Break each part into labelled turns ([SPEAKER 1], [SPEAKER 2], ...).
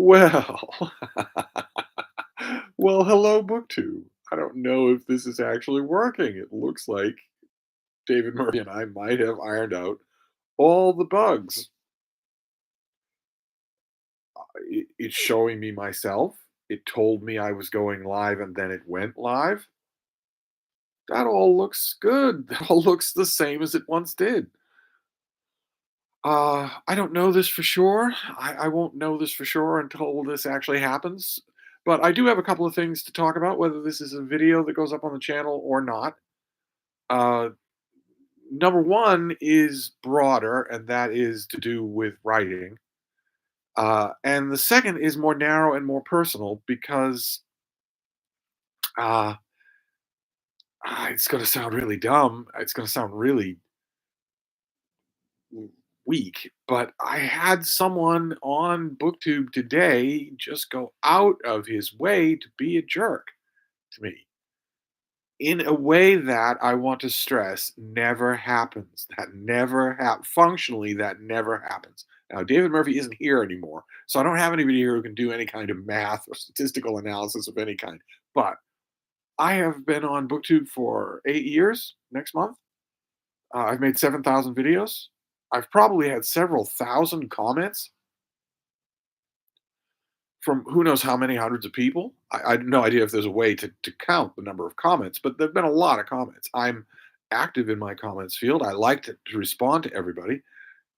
[SPEAKER 1] Well, well, hello, BookTube. I don't know if this is actually working. It looks like David Murphy and I might have ironed out all the bugs. It's showing me myself. It told me I was going live and then it went live. That all looks good. That all looks the same as it once did. I don't know this for sure. I won't know this for sure until this actually happens. But I do have a couple of things to talk about, whether this is a video that goes up on the channel or not. Uh, Number one is broader, and that is to do with writing. And the second is more narrow and more personal because uh, it's going to sound really dumb. It's going to sound really weak, but I had someone on BookTube today just go out of his way to be a jerk to me in a way that I want to stress never happens. That never functionally, that never happens. Now, David Murphy isn't here anymore, so I don't have anybody here who can do any kind of math or statistical analysis of any kind. But I have been on BookTube for 8 years next month. I've made 7,000 videos. I've probably had several thousand comments from who knows how many hundreds of people. I have no idea if there's a way to count the number of comments, but there have been a lot of comments. I'm active in my comments field. I like to respond to everybody.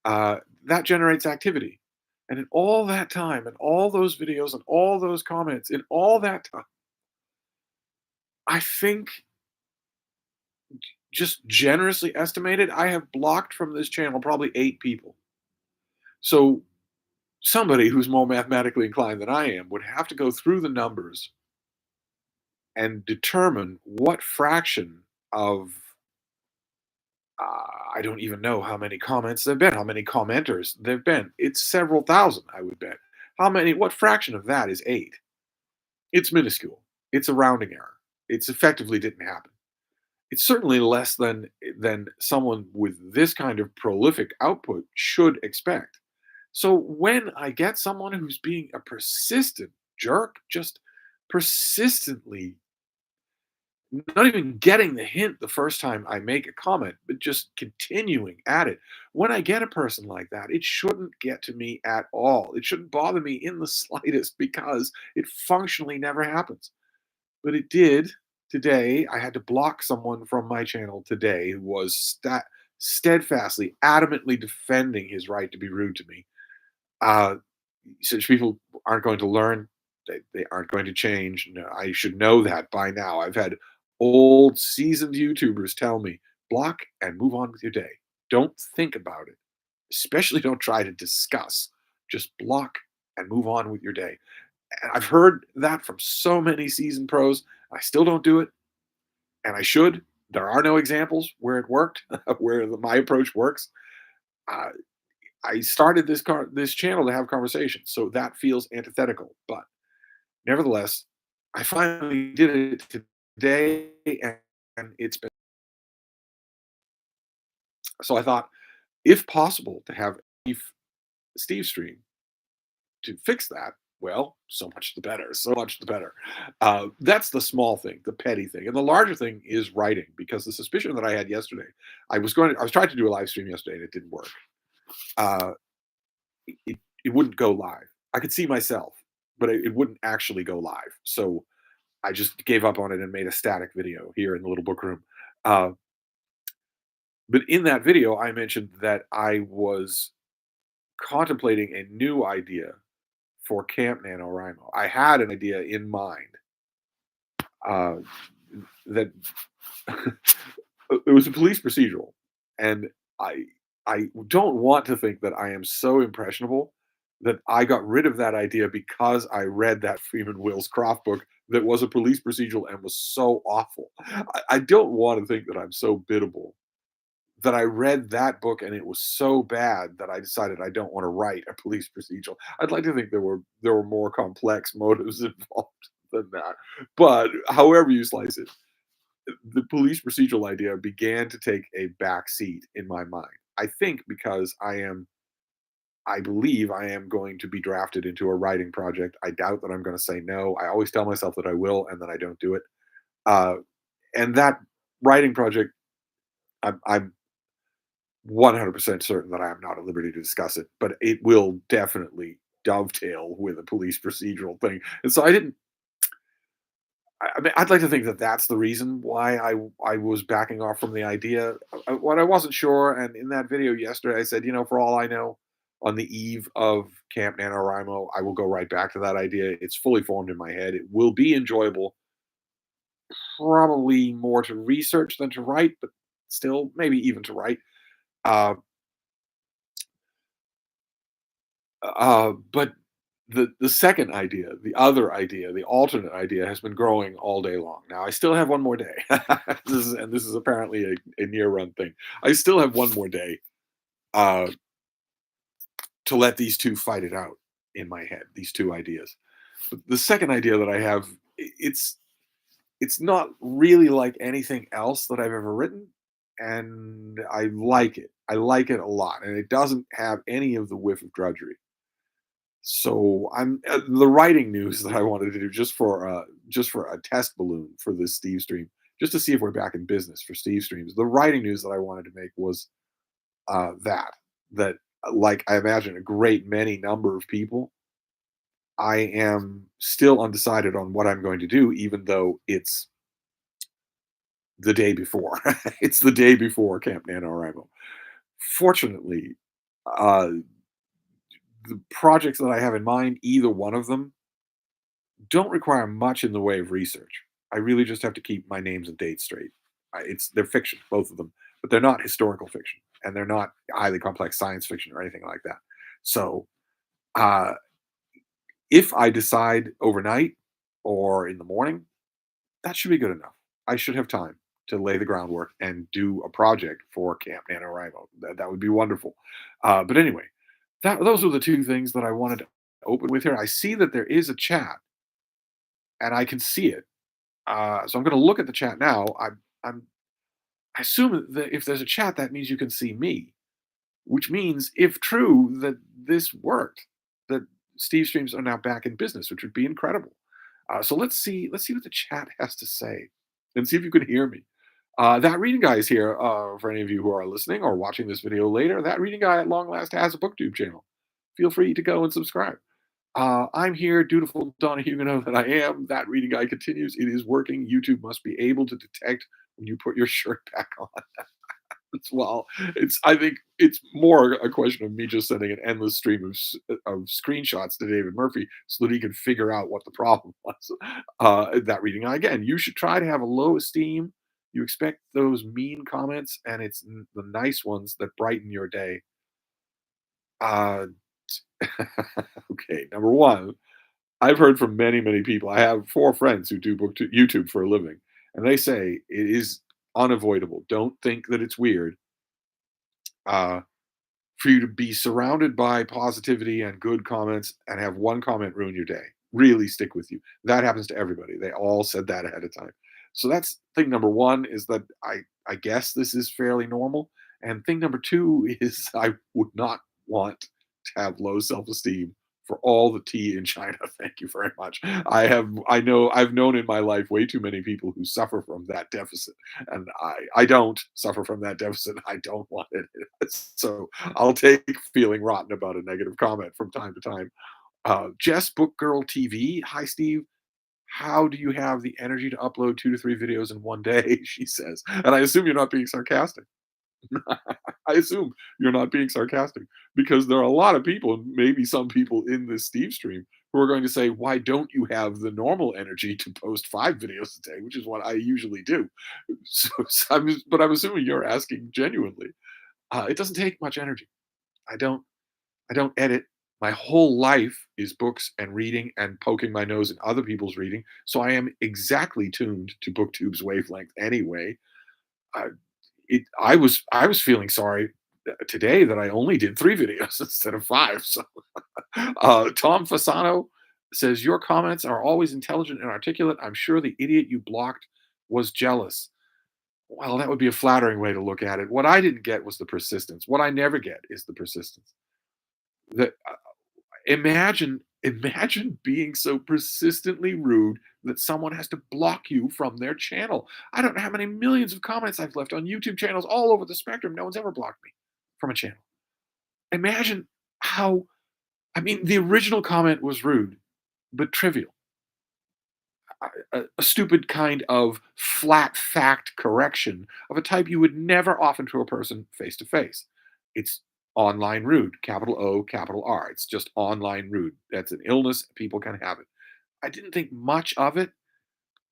[SPEAKER 1] That generates activity. And in all that time, and all those videos, and all those comments, in all that time, I think just generously estimated, I have blocked from this channel probably 8 people. So somebody who's more mathematically inclined than I am would have to go through the numbers and determine what fraction of I don't even know how many comments there've been, how many commenters there've been. It's several thousand, I would bet. How many? What fraction of that is 8? It's minuscule. It's a rounding error. It's effectively didn't happen. It's certainly less than someone with this kind of prolific output should expect. So when I get someone who's being a persistent jerk, just persistently not even getting the hint the first time I make a comment, but just continuing at it. When I get a person like that, it shouldn't get to me at all. It shouldn't bother me in the slightest because it functionally never happens. But it did today. I had to block someone from my channel today who was steadfastly, adamantly defending his right to be rude to me. Uh, Such people aren't going to learn. They aren't going to change. No, I should know that by now. I've had old seasoned YouTubers tell me, block and move on with your day. Don't think about it. Especially don't try to discuss. Just block and move on with your day. And I've heard that from so many seasoned pros. I still don't do it, and I should. There are no examples where it worked, where my approach works. Uh, I started this channel to have conversations, so that feels antithetical. But nevertheless, I finally did it today, and it's been so. I thought, if possible, to have Stevestream to fix that. Well, so much the better. So much the better. That's the small thing, the petty thing, and the larger thing is writing. Because the suspicion that I had yesterday, I was trying to do a live stream yesterday, and it didn't work. Uh, it wouldn't go live. I could see myself, but it wouldn't actually go live. So I just gave up on it and made a static video here in the little book room. Uh, but in that video, I mentioned that I was contemplating a new idea for Camp NaNoWriMo. I had an idea in mind uh, that it was a police procedural, and I I don't want to think that I am so impressionable that I got rid of that idea because I read that Freeman Wills Croft book that was a police procedural and was so awful. I don't want to think that I'm so biddable that I read that book and it was so bad that I decided I don't want to write a police procedural. I'd like to think there were more complex motives involved than that. But however you slice it, the police procedural idea began to take a back seat in my mind. I think because I am I believe I am going to be drafted into a writing project. I doubt that I'm going to say no. I always tell myself that I will, and then I don't do it. Uh, and that writing project, I'm 100% certain that I am not at liberty to discuss it, but it will definitely dovetail with a police procedural thing. And so I didn't. I mean, I'd like to think that that's the reason why I was backing off from the idea. What I wasn't sure, and in that video yesterday, I said, for all I know, on the eve of Camp NaNoWriMo, I will go right back to that idea. It's fully formed in my head. It will be enjoyable, probably more to research than to write, but still, maybe even to write. Uh, but the second idea, the other idea, the alternate idea has been growing all day long. Now I still have one more day. This is apparently a near run thing. I still have one more day uh, to let these two fight it out in my head. These two ideas. But the second idea that I have, it's not really like anything else that I've ever written, and I like it. I like it a lot, and it doesn't have any of the whiff of drudgery. So I'm the writing news that I wanted to do just for a test balloon for this Stevestream, just to see if we're back in business for Stevestreams. The writing news that I wanted to make was that like I imagine a great many number of people, I am still undecided on what I'm going to do, even though it's the day before. It's the day before Camp NaNoWriMo. Fortunately, uh, the projects that I have in mind, either one of them don't require much in the way of research. I really just have to keep my names and dates straight. They're fiction, both of them, but they're not historical fiction, and they're not highly complex science fiction or anything like that. So, uh, if I decide overnight or in the morning, that should be good enough. I should have time to lay the groundwork and do a project for Camp NaNoWriMo. That would be wonderful. But anyway, those are the two things that I wanted to open with here. I see that there is a chat, and I can see it. So I'm going to look at the chat now. I assume that if there's a chat, that means you can see me, which means, if true, that this worked, that Steve Streams are now back in business, which would be incredible. So let's see. Let's see what the chat has to say, and see if you can hear me. That reading guy is here. For any of you who are listening or watching this video later, that reading guy at long last has a BookTube channel. Feel free to go and subscribe. I'm here, dutiful Donna Huguenot that I am. That reading guy continues. It is working. YouTube must be able to detect when you put your shirt back on as well. I think it's more a question of me just sending an endless stream of screenshots to David Murphy so that he can figure out what the problem was. That reading guy, again, you should try to have a low esteem. You expect those mean comments, and it's the nice ones that brighten your day. Uh, okay, number one, I've heard from many, many people. I have 4 friends who do YouTube for a living, and they say it is unavoidable. Don't think that it's weird, uh, for you to be surrounded by positivity and good comments and have one comment ruin your day. Really stick with you. That happens to everybody. They all said that ahead of time. So that's thing number 1, is that I guess this is fairly normal, and thing number 2 is I would not want to have low self-esteem for all the tea in China. Thank you very much. I've known in my life way too many people who suffer from that deficit, and I don't suffer from that deficit. I don't want it. So I'll take feeling rotten about a negative comment from time to time. Jess Book Girl TV. Hi, Steve. How do you have the energy to upload 2 to 3 videos in one day? She says. And I assume you're not being sarcastic. I assume you're not being sarcastic, because there are a lot of people, maybe some people in this Steve stream, who are going to say, why don't you have the normal energy to post 5 videos a day, which is what I usually do. But I'm assuming you're asking genuinely. It doesn't take much energy. I don't I don't edit. My whole life is books and reading and poking my nose in other people's reading. So I am exactly tuned to BookTube's wavelength anyway. I, I was feeling sorry today that I only did 3 videos instead of 5. So Tom Fasano says your comments are always intelligent and articulate. I'm sure the idiot you blocked was jealous. Well, that would be a flattering way to look at it. What I didn't get was the persistence. What I never get is the persistence. That imagine being so persistently rude that someone has to block you from their channel. I don't know how many millions of comments I've left on YouTube channels all over the spectrum. No one's ever blocked me from a channel. Imagine how, I mean, the original comment was rude, but trivial. A stupid kind of flat fact correction of a type you would never offer to a person face to face. It's online rude, capital O, capital R. It's just online rude. That's an illness. People can have it. I didn't think much of it.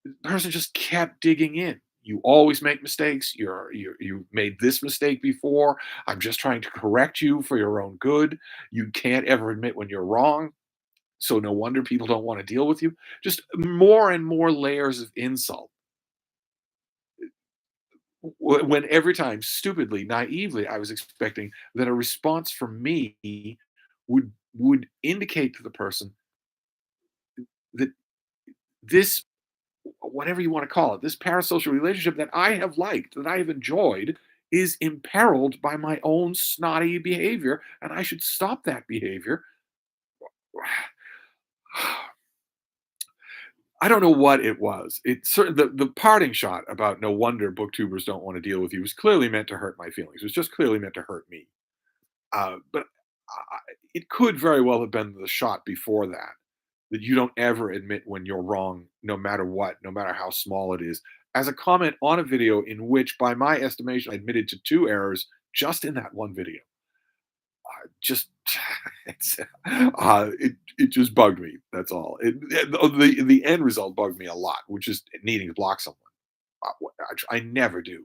[SPEAKER 1] The person just kept digging in. You always make mistakes. You made this mistake before. I'm just trying to correct you for your own good. You can't ever admit when you're wrong. So no wonder people don't want to deal with you. Just more and more layers of insult. When every time, stupidly, naively, I was expecting that a response from me would indicate to the person that this, whatever you want to call it, this parasocial relationship that I have liked, that I have enjoyed, is imperiled by my own snotty behavior, and I should stop that behavior. I don't know what it was. It certain the parting shot about no wonder booktubers don't want to deal with you was clearly meant to hurt my feelings. It was just clearly meant to hurt me. But it could very well have been the shot before that, that you don't ever admit when you're wrong, no matter what, no matter how small it is. As a comment on a video in which, by my estimation, I admitted to two errors just in that one video. Just it's, it just bugged me. That's all. The end result bugged me a lot, which is needing to block someone. I never do.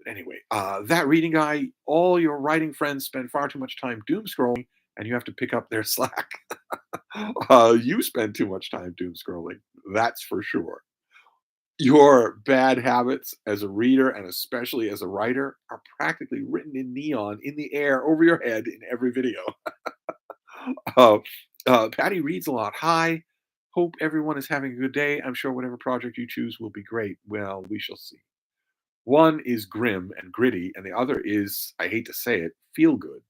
[SPEAKER 1] Anyway, that reading guy, all your writing friends spend far too much time doom scrolling, and you have to pick up their slack. You spend too much time doom scrolling. That's for sure. Your bad habits as a reader and especially as a writer are practically written in neon in the air over your head in every video. Uh, Patty reads a lot. Hi. Hope everyone is having a good day. I'm sure whatever project you choose will be great. Well, we shall see. One is grim and gritty, and the other is, I hate to say it, feel good.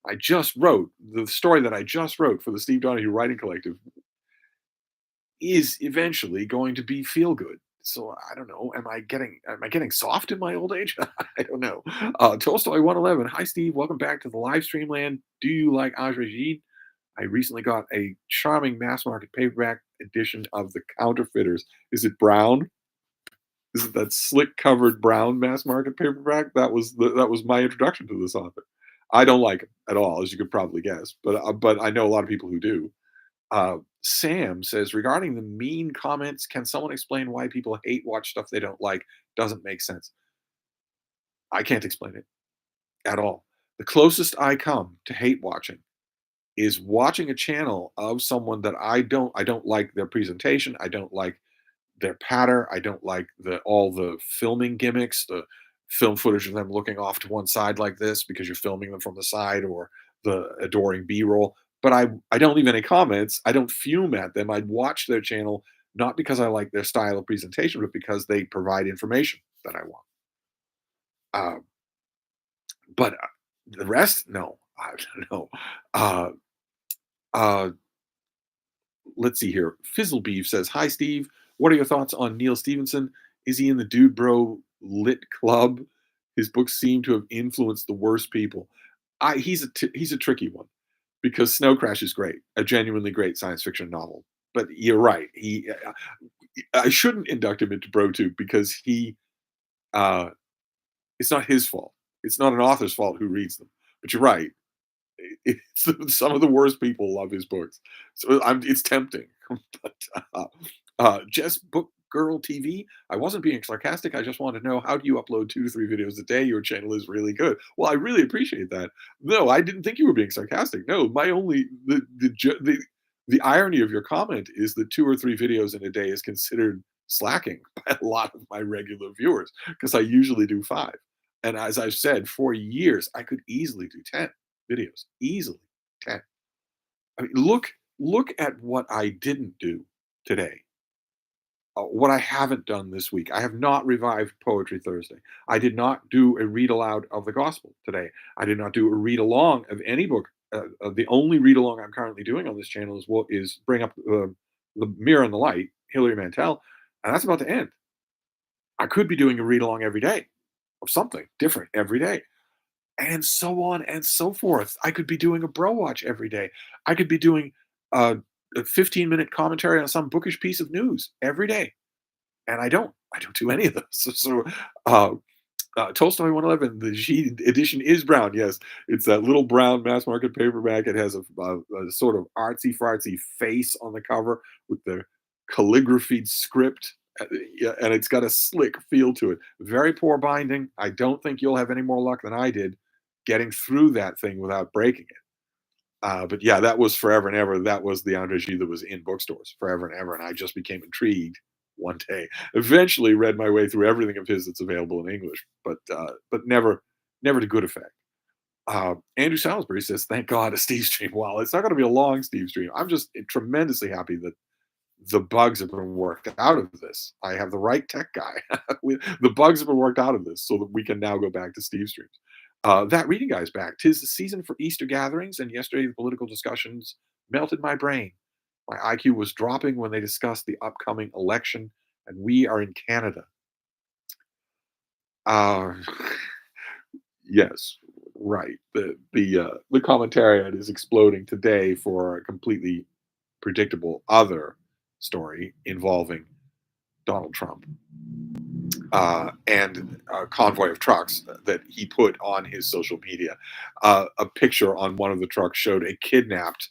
[SPEAKER 1] I just wrote the story that I just wrote for the Steve Donahue Writing Collective is eventually going to be feel good. So I don't know. Am I getting soft in my old age? I don't know. Tolstoy 111. Hi Steve, welcome back to the live stream land. Do you like Ajra Gide? I recently got a charming mass market paperback edition of The Counterfeiters. Is it brown? Is it that slick covered brown mass market paperback? That was my introduction to this author. I don't like him at all, as you could probably guess, but I know a lot of people who do. Sam says, regarding the mean comments, can someone explain why people hate watch stuff they don't like? Doesn't make sense. I can't explain it at all. The closest I come to hate watching is watching a channel of someone that I don't like their presentation. I don't like their patter. I don't like all the filming gimmicks, the film footage of them looking off to one side like this because you're filming them from the side, or the adoring B-roll. But I don't leave any comments. I don't fume at them. I'd watch their channel not because I like their style of presentation, but because they provide information that I want. Uh, but the rest, no, I don't know. Uh, uh, let's see here. Fizzlebeef says, "Hi, Steve. What are your thoughts on Neil Stevenson? Is he in the Dude Bro Lit Club? His books seem to have influenced the worst people." He's a tricky one because Snow Crash is great, a genuinely great science fiction novel. But you're right. I shouldn't induct him into BroTube because uh, it's not his fault. It's not an author's fault who reads them. But you're right. It's some of the worst people love his books, so it's tempting. But Jess Book Girl TV, I wasn't being sarcastic. I just wanted to know, how do you upload 2 to 3 videos a day? Your channel is really good. Well, I really appreciate that. No, I didn't think you were being sarcastic. No, my only the irony of your comment is that 2 or 3 videos in a day is considered slacking by a lot of my regular viewers because I usually do 5. And as I've said, for years, I could easily do 10 videos, easily 10. I mean, look at what I didn't do today. What I haven't done this week, I have not revived Poetry Thursday. I did not do a read aloud of the gospel today. I did not do a read along of any book. The only read along I'm currently doing on this channel is bring up the Mirror and the Light, Hilary Mantel, and that's about to end. I could be doing a read along every day of something different every day, and so on and so forth. I could be doing a bro watch every day. I could be doing a, a 15-minute commentary on some bookish piece of news every day, and I don't. I don't do any of those. Uh, Tolstoy 111, the G edition is brown. Yes, it's that little brown mass market paperback. It has a sort of artsy fartsy face on the cover with the calligraphied script, yeah, and it's got a slick feel to it. Very poor binding. I don't think you'll have any more luck than I did getting through that thing without breaking it. But yeah, that was forever and ever. That was the Andre Gide that was in bookstores forever and ever, and I just became intrigued one day. Eventually, read my way through everything of his that's available in English, but never to good effect. Andrew Salisbury says, "Thank God a Steve stream." Well, it's not going to be a long Steve stream. I'm just tremendously happy that the bugs have been worked out of this. I have the right tech guy. The bugs have been worked out of this so that we can now go back to Steve streams. That reading guy's back. Tis the season for Easter gatherings, and yesterday the political discussions melted my brain. My IQ was dropping when they discussed the upcoming election, and we are in Canada. Uh, yes, right. The commentariat is exploding today for a completely predictable other story involving Donald Trump and a convoy of trucks that he put on his social media. A picture on one of the trucks showed a kidnapped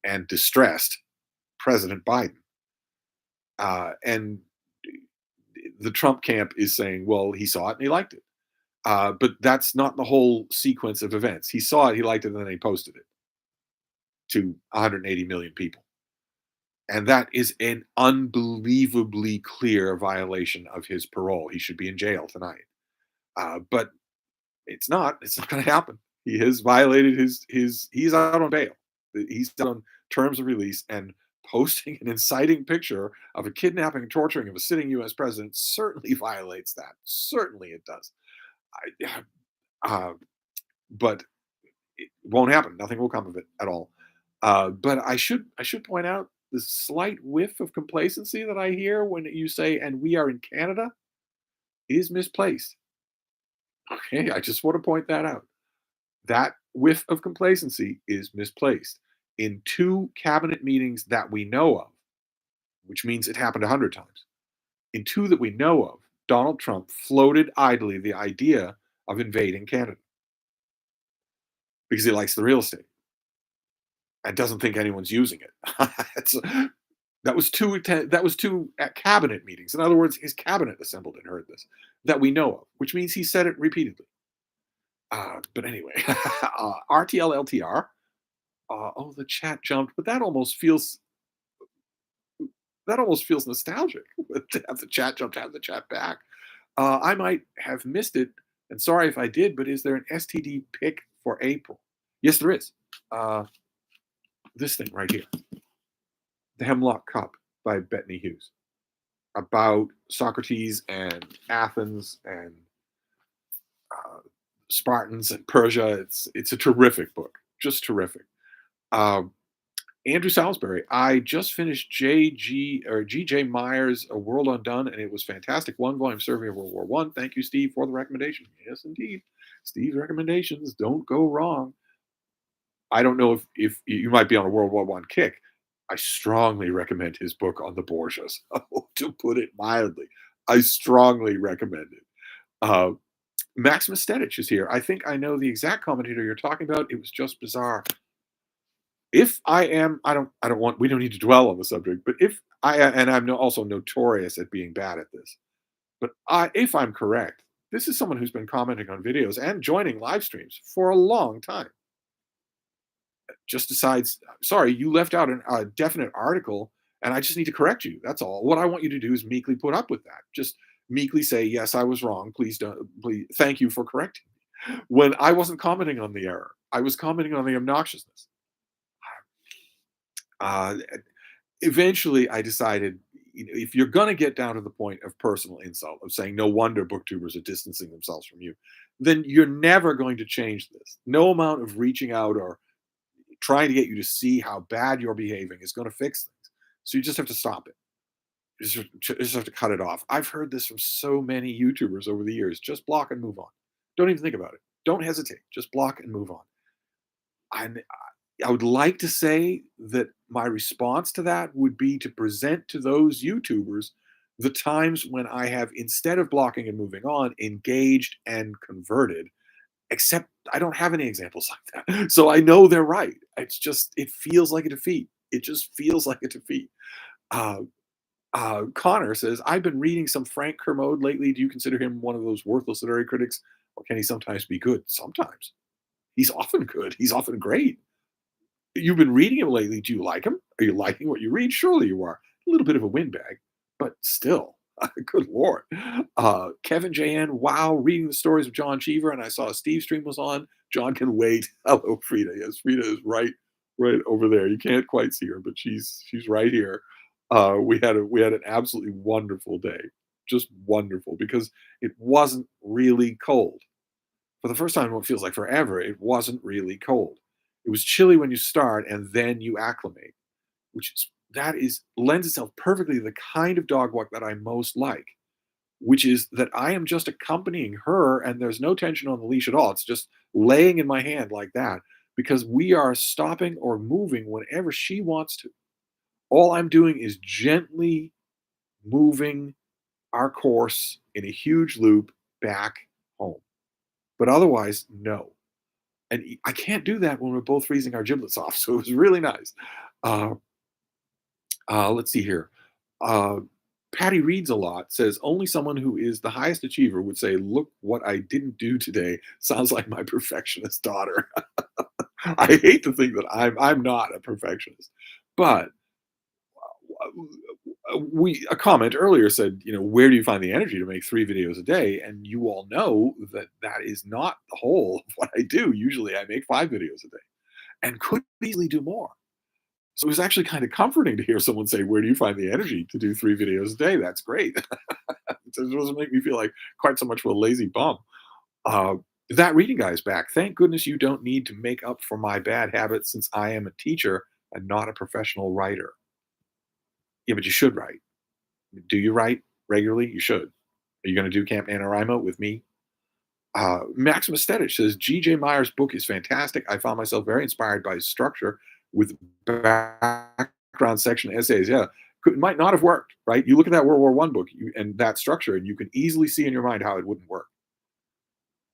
[SPEAKER 1] and distressed President Biden. And the Trump camp is saying, well, he saw it and he liked it. But that's not the whole sequence of events. He saw it, he liked it, and then he posted it to 180 million people. And that is an unbelievably clear violation of his parole. He should be in jail tonight. But it's not. It's not going to happen. He has violated his. He's out on bail. He's on terms of release, and posting an inciting picture of a kidnapping and torturing of a sitting U.S. president certainly violates that. Certainly, it does. But it won't happen. Nothing will come of it at all. But I should point out the slight whiff of complacency that I hear when you say, "And we are in Canada," is misplaced. Okay, I just want to point that out. That whiff of complacency is misplaced. In two cabinet meetings that we know of, which means it happened 100 times, in two that we know of, Donald Trump floated idly the idea of invading Canada because he likes the real estate and doesn't think anyone's using it. That was two at cabinet meetings. In other words, his cabinet assembled and heard this that we know of, which means he said it repeatedly. But anyway, RTLLTR. Oh, the chat jumped, but that almost feels nostalgic to have the chat jump, to have the chat back. I might have missed it, and sorry if I did. But is there an STD pick for April? Yes, there is. Uh, this thing right here, The Hemlock Cup by Bettany Hughes, about Socrates and Athens and uh, Spartans and Persia. It's a terrific book, just terrific. Um, Andrew Salisbury. I just finished G.J. Myers' A World Undone, and it was fantastic. One volume survey of World War One. Thank you, Steve, for the recommendation. Yes, indeed. Steve's recommendations don't go wrong. I don't know if you might be on a World War One kick. I strongly recommend his book on the Borgias. To put it mildly, I strongly recommend it. Uh, Maximus Stedich is here. I think I know the exact commentator you're talking about. It was just bizarre. If I am, I don't want. We don't need to dwell on the subject. But if I, and I'm also notorious at being bad at this. But if I'm correct, this is someone who's been commenting on videos and joining live streams for a long time. Just decides, sorry, you left out a definite article, and I just need to correct you. That's all. What I want you to do is meekly put up with that. Just meekly say, yes, I was wrong. Please don't. Please, thank you for correcting me. When I wasn't commenting on the error, I was commenting on the obnoxiousness. Uh, Eventually, I decided if you're going to get down to the point of personal insult, of saying no wonder booktubers are distancing themselves from you, then you're never going to change this. No amount of reaching out or trying to get you to see how bad you're behaving is going to fix things. So you just have to stop it. You just have to cut it off. I've heard this from so many YouTubers over the years. Just block and move on. Don't even think about it. Don't hesitate. Just block and move on. And I would like to say that my response to that would be to present to those YouTubers the times when I have, instead of blocking and moving on, engaged and converted. Except I don't have any examples like that. So I know they're right. It's just, it feels like a defeat. It just feels like a defeat. Uh, Connor says, I've been reading some Frank Kermode lately. Do you consider him one of those worthless literary critics? Or can he sometimes be good? Sometimes. He's often good. He's often great. You've been reading him lately. Do you like him? Are you liking what you read? Surely you are. A little bit of a windbag, but still, good lord. Kevin JN, wow, reading the stories of John Cheever, and I saw a Stevestream was on. John can wait. Hello, Frida. Yes, Frida is right over there. You can't quite see her, but she's right here. We had an absolutely wonderful day, just wonderful because it wasn't really cold for the first time in what feels like forever. It wasn't really cold. It was chilly when you start, and then you acclimate, which is that is lends itself perfectly to the kind of dog walk that I most like, which is that I am just accompanying her, and there's no tension on the leash at all. It's just laying in my hand like that because we are stopping or moving whenever she wants to. All I'm doing is gently moving our course in a huge loop back home. But otherwise, no. And I can't do that when we're both freezing our giblets off. So it was really nice. Uh, let's see here. Uh, Patty reads a lot, says only someone who is the highest achiever would say, look what I didn't do today. Sounds like my perfectionist daughter. I hate to think that I'm not a perfectionist. But we a comment earlier said, where do you find the energy to make 3 videos a day? And you all know that that is not the whole of what I do. Usually I make 5 videos a day and could easily do more. So it was actually kind of comforting to hear someone say, where do you find the energy to do 3 videos a day? That's great. It doesn't make me feel like quite so much of a lazy bum. Uh, that reading guy is back. Thank goodness you don't need to make up for my bad habits since I am a teacher and not a professional writer. Yeah, but you should write. Do you write regularly? You should. Are you going to do Camp NaNoWriMo with me? Maximus Stedich says G.J. Meyer's book is fantastic. I found myself very inspired by his structure with background section essays. Yeah, might not have worked, right? You look at that World War One book and that structure, and you can easily see in your mind how it wouldn't work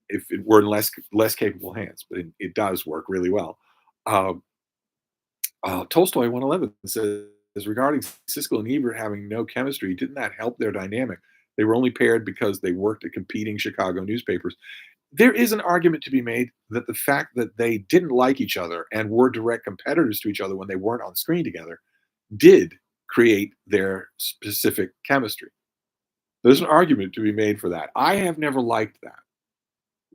[SPEAKER 1] if it were in less capable hands. But it does work really well. Um, Tolstoy 111 says regarding Siskel and Ebert having no chemistry, didn't that help their dynamic? They were only paired because they worked at competing Chicago newspapers. There is an argument to be made that the fact that they didn't like each other and were direct competitors to each other when they weren't on screen together did create their specific chemistry. There's an argument to be made for that. I have never liked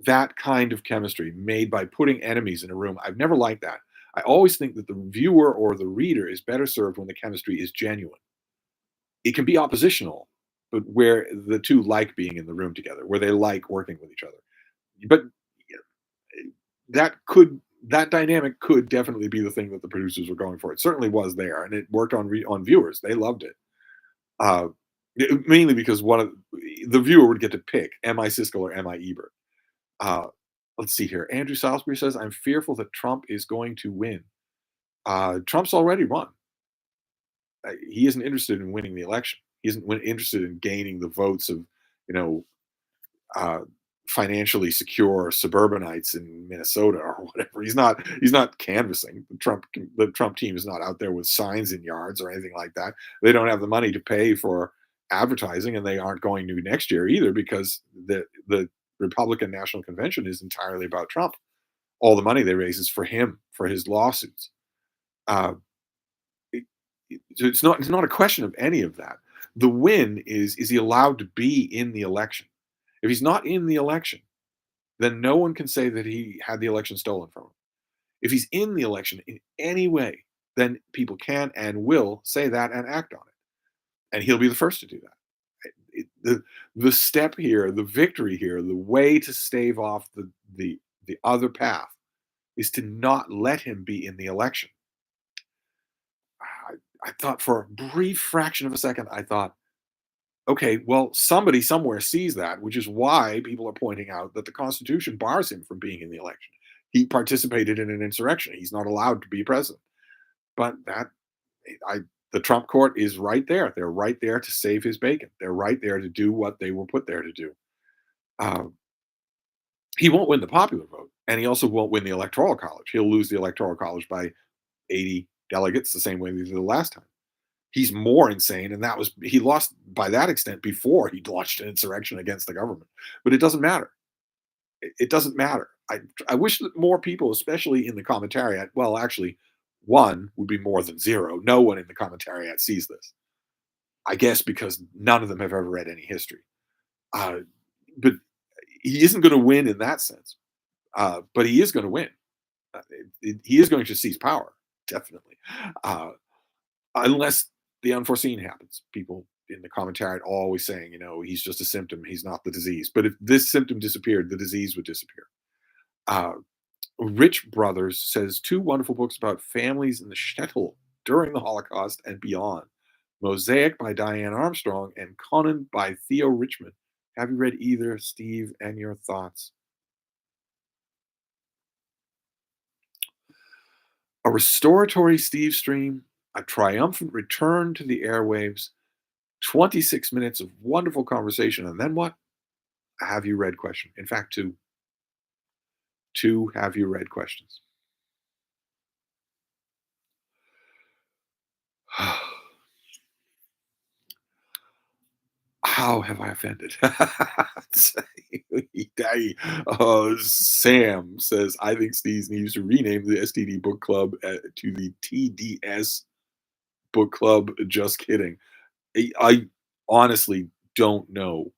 [SPEAKER 1] that kind of chemistry made by putting enemies in a room. I've never liked that. I always think that the viewer or the reader is better served when the chemistry is genuine. It can be oppositional, but where the two like being in the room together, where they like working with each other. But that could that dynamic could definitely be the thing that the producers were going for. It certainly was there, and it worked on viewers. They loved it. Uh, Mainly because one of the viewer would get to pick, am I Siskel or am I Ebert? Uh, let's see here. Andrew Salisbury says, I'm fearful that Trump is going to win. Trump's already won. He isn't interested in winning the election. He isn't interested in gaining the votes of, you know, uh, financially secure suburbanites in Minnesota or whatever. He's not canvassing. The Trump team is not out there with signs in yards or anything like that. They don't have the money to pay for advertising, and they aren't going to next year either because the Republican National Convention is entirely about Trump. All the money they raise is for him, for his lawsuits. Uh, it, it's not a question of any of that. The win is he allowed to be in the election? If he's not in the election, then no one can say that he had the election stolen from him. If he's in the election in any way, then people can and will say that and act on it. and he'll be the first to do that. The step here, the victory here, the way to stave off the other path is to not let him be in the election. I thought for a brief fraction of a second, I thought, okay, well, somebody somewhere sees that, which is why people are pointing out that the Constitution bars him from being in the election. He participated in an insurrection. He's not allowed to be president. But I, the Trump court is right there. They're right there to save his bacon. They're right there to do what they were put there to do. Um, he won't win the popular vote, and he also won't win the electoral college. He'll lose the electoral college by 80 delegates, the same way they did the last time. He's more insane, and that was he lost by that extent before he launched an insurrection against the government. But it doesn't matter. It doesn't matter. I wish that more people, especially in the commentariat, well, actually, one would be more than zero. No one in the commentariat sees this. I guess because none of them have ever read any history. Uh, but he isn't going to win in that sense. But he is going to win. He is going to seize power, definitely. Uh, unless the unforeseen happens. People in the commentary are always saying, he's just a symptom, he's not the disease. But if this symptom disappeared, the disease would disappear. Uh, Rich Brothers says two wonderful books about families in the shtetl during the Holocaust and beyond. Mosaic by Diane Armstrong and Conan by Theo Richmond. Have you read either, Steve, and your thoughts? A restoratory Stevestream, a triumphant return to the airwaves, 26 minutes of wonderful conversation, and then what? A have you read question. In fact, two. Two have you read questions. How have I offended? Sam says, I think Steve needs to rename the STD book club to the TDS book club. Just kidding. I honestly don't know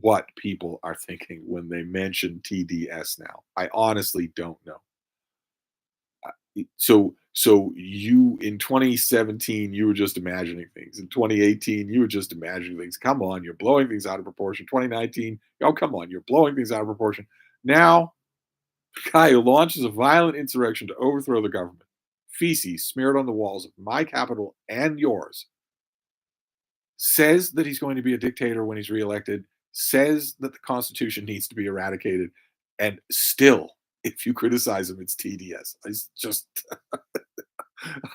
[SPEAKER 1] what people are thinking when they mention TDS now. I honestly don't know. So you in 2017 you were just imagining things. In 2018 you were just imagining things. Come on, you're blowing things out of proportion. 2019, oh come on, you're blowing things out of proportion. Now, the guy who launches a violent insurrection to overthrow the government, feces smeared on the walls of my capital and yours, says that he's going to be a dictator when he's reelected, says that the Constitution needs to be eradicated, and still, if you criticize him, it's TDS.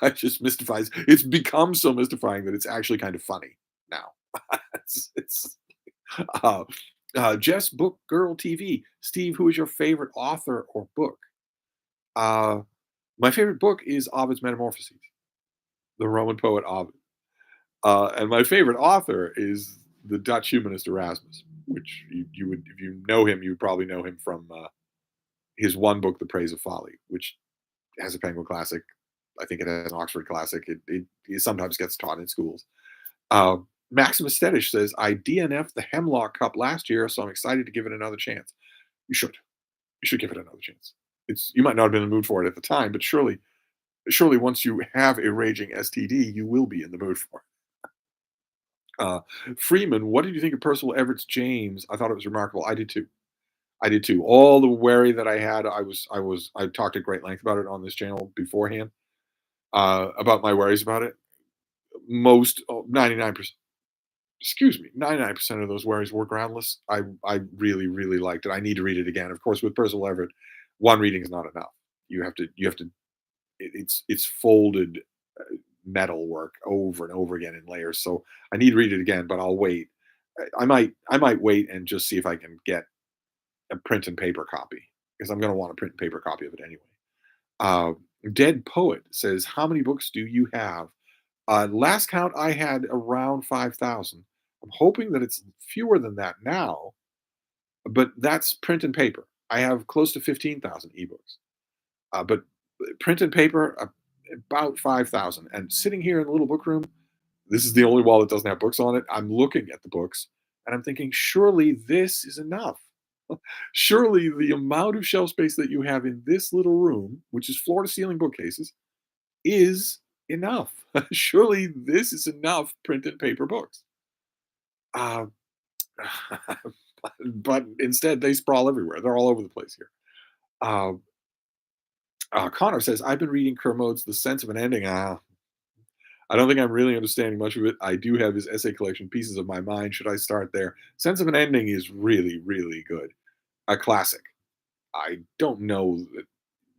[SPEAKER 1] I just mystifies. It's become so mystifying that it's actually kind of funny now. it's uh, Jess Book Girl TV. Steve, who is your favorite author or book? Uh, my favorite book is Ovid's Metamorphoses, the Roman poet Ovid. And my favorite author is the Dutch humanist Erasmus, which you would, if you know him, you would probably know him from his one book, The Praise of Folly, which has a Penguin Classic. I think it has an Oxford Classic. It sometimes gets taught in schools. Uh, Maximus Stedish says, I DNF'd the Hemlock Cup last year, so I'm excited to give it another chance. You should. You should give it another chance. You might not have been in the mood for it at the time, but surely once you have a raging STD, you will be in the mood for it. Freeman, what did you think of Percival Everett's James? I thought it was remarkable. I did too. I did too. All the worry that I had, I talked at great length about it on this channel beforehand, about my worries about it. 99%, excuse me, 99% of those worries were groundless. I really, really liked it. I need to read it again. Of course, with Percival Everett, one reading is not enough. It's folded metal work over and over again in layers. So I need to read it again, but I'll wait. I might wait and just see if I can get a print and paper copy, because I'm going to want a print and paper copy of it anyway. Uh, Dead Poet says, how many books do you have? Last count, I had around 5,000. I'm hoping that it's fewer than that now, but that's print and paper. I have close to 15,000 ebooks. But print and paper, about 5,000. And sitting here in the little book room, this is the only wall that doesn't have books on it. I'm looking at the books and I'm thinking, surely this is enough. Surely the amount of shelf space that you have in this little room, which is floor to ceiling bookcases, is Enough. Surely this is enough print and paper books. Uh, but instead, they sprawl everywhere. They're all over the place here. Uh, Connor says, I've been reading Kermode's The Sense of an Ending. I don't think I'm really understanding much of it. I do have his essay collection, Pieces of My Mind. Should I start there? Sense of an Ending is really, really good. A classic. I don't know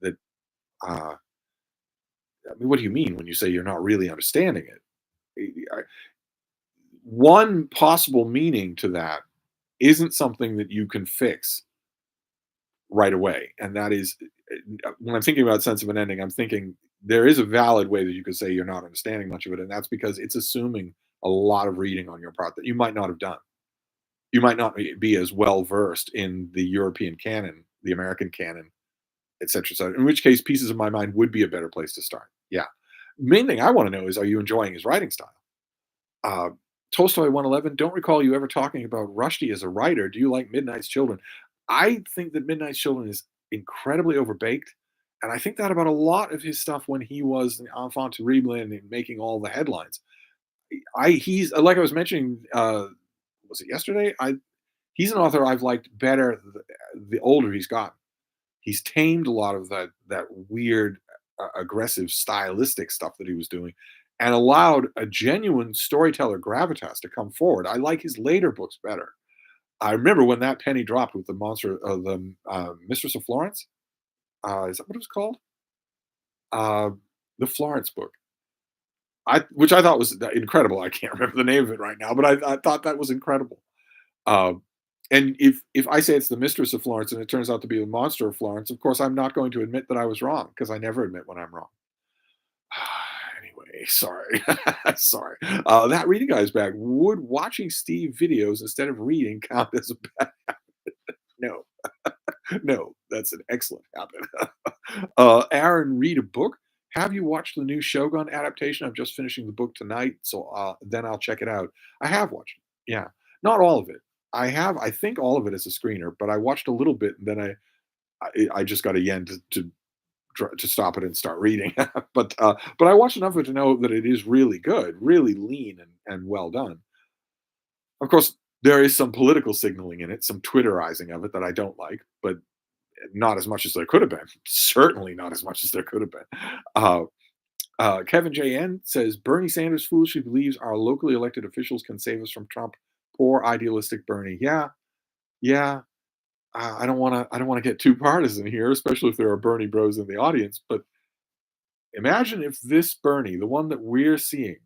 [SPEAKER 1] that uh, I mean, what do you mean when you say you're not really understanding it? One possible meaning to that isn't something that you can fix right away, and that is when I'm thinking about sense of an ending, I'm thinking there is a valid way that you could say you're not understanding much of it, and that's because it's assuming a lot of reading on your part that you might not have done. You might not be as well versed in the European canon, the American canon, et cetera, et cetera. In which case, Pieces of My Mind would be a better place to start. Yeah. Main thing I want to know is, are you enjoying his writing style? Uh, Tolstoy 111, don't recall you ever talking about Rushdie as a writer. Do you like Midnight's Children? I think that Midnight's Children is incredibly overbaked. And I think that about a lot of his stuff when he was an enfant terrible and making all the headlines. He's like I was mentioning, was it yesterday? He's an author I've liked better the older he's gotten. He's tamed a lot of that weird, aggressive, stylistic stuff that he was doing, and allowed a genuine storyteller gravitas to come forward. I like his later books better. I remember when that penny dropped with the monster of the Mistress of Florence. Is that what it was called? Uh, the Florence book. Which I thought was incredible. I can't remember the name of it right now, but I thought that was incredible. Um, and if I say it's the Mistress of Florence and it turns out to be the Monster of Florence, of course I'm not going to admit that I was wrong because I never admit when I'm wrong. Anyway, sorry, sorry. That reading guy's back. Would watching Steve videos instead of reading count as a bad? No, no, that's an excellent habit. Aaron, read a book. Have you watched the new Shogun adaptation? I'm just finishing the book tonight, so then I'll check it out. I have watched it. Yeah, not all of it. I have, I think, all of it as a screener, but I watched a little bit, and then I just got a yen to stop it and start reading. But I watched enough of it to know that it is really good, really lean and well done. Of course, there is some political signaling in it, some Twitterizing of it that I don't like, but not as much as there could have been. Certainly not as much as there could have been. Uh, Kevin JN says Bernie Sanders foolishly believes our locally elected officials can save us from Trump. Poor idealistic Bernie. Yeah, yeah. I don't want to. I don't want to get too partisan here, especially if there are Bernie Bros in the audience. But imagine if this Bernie, the one that we're seeing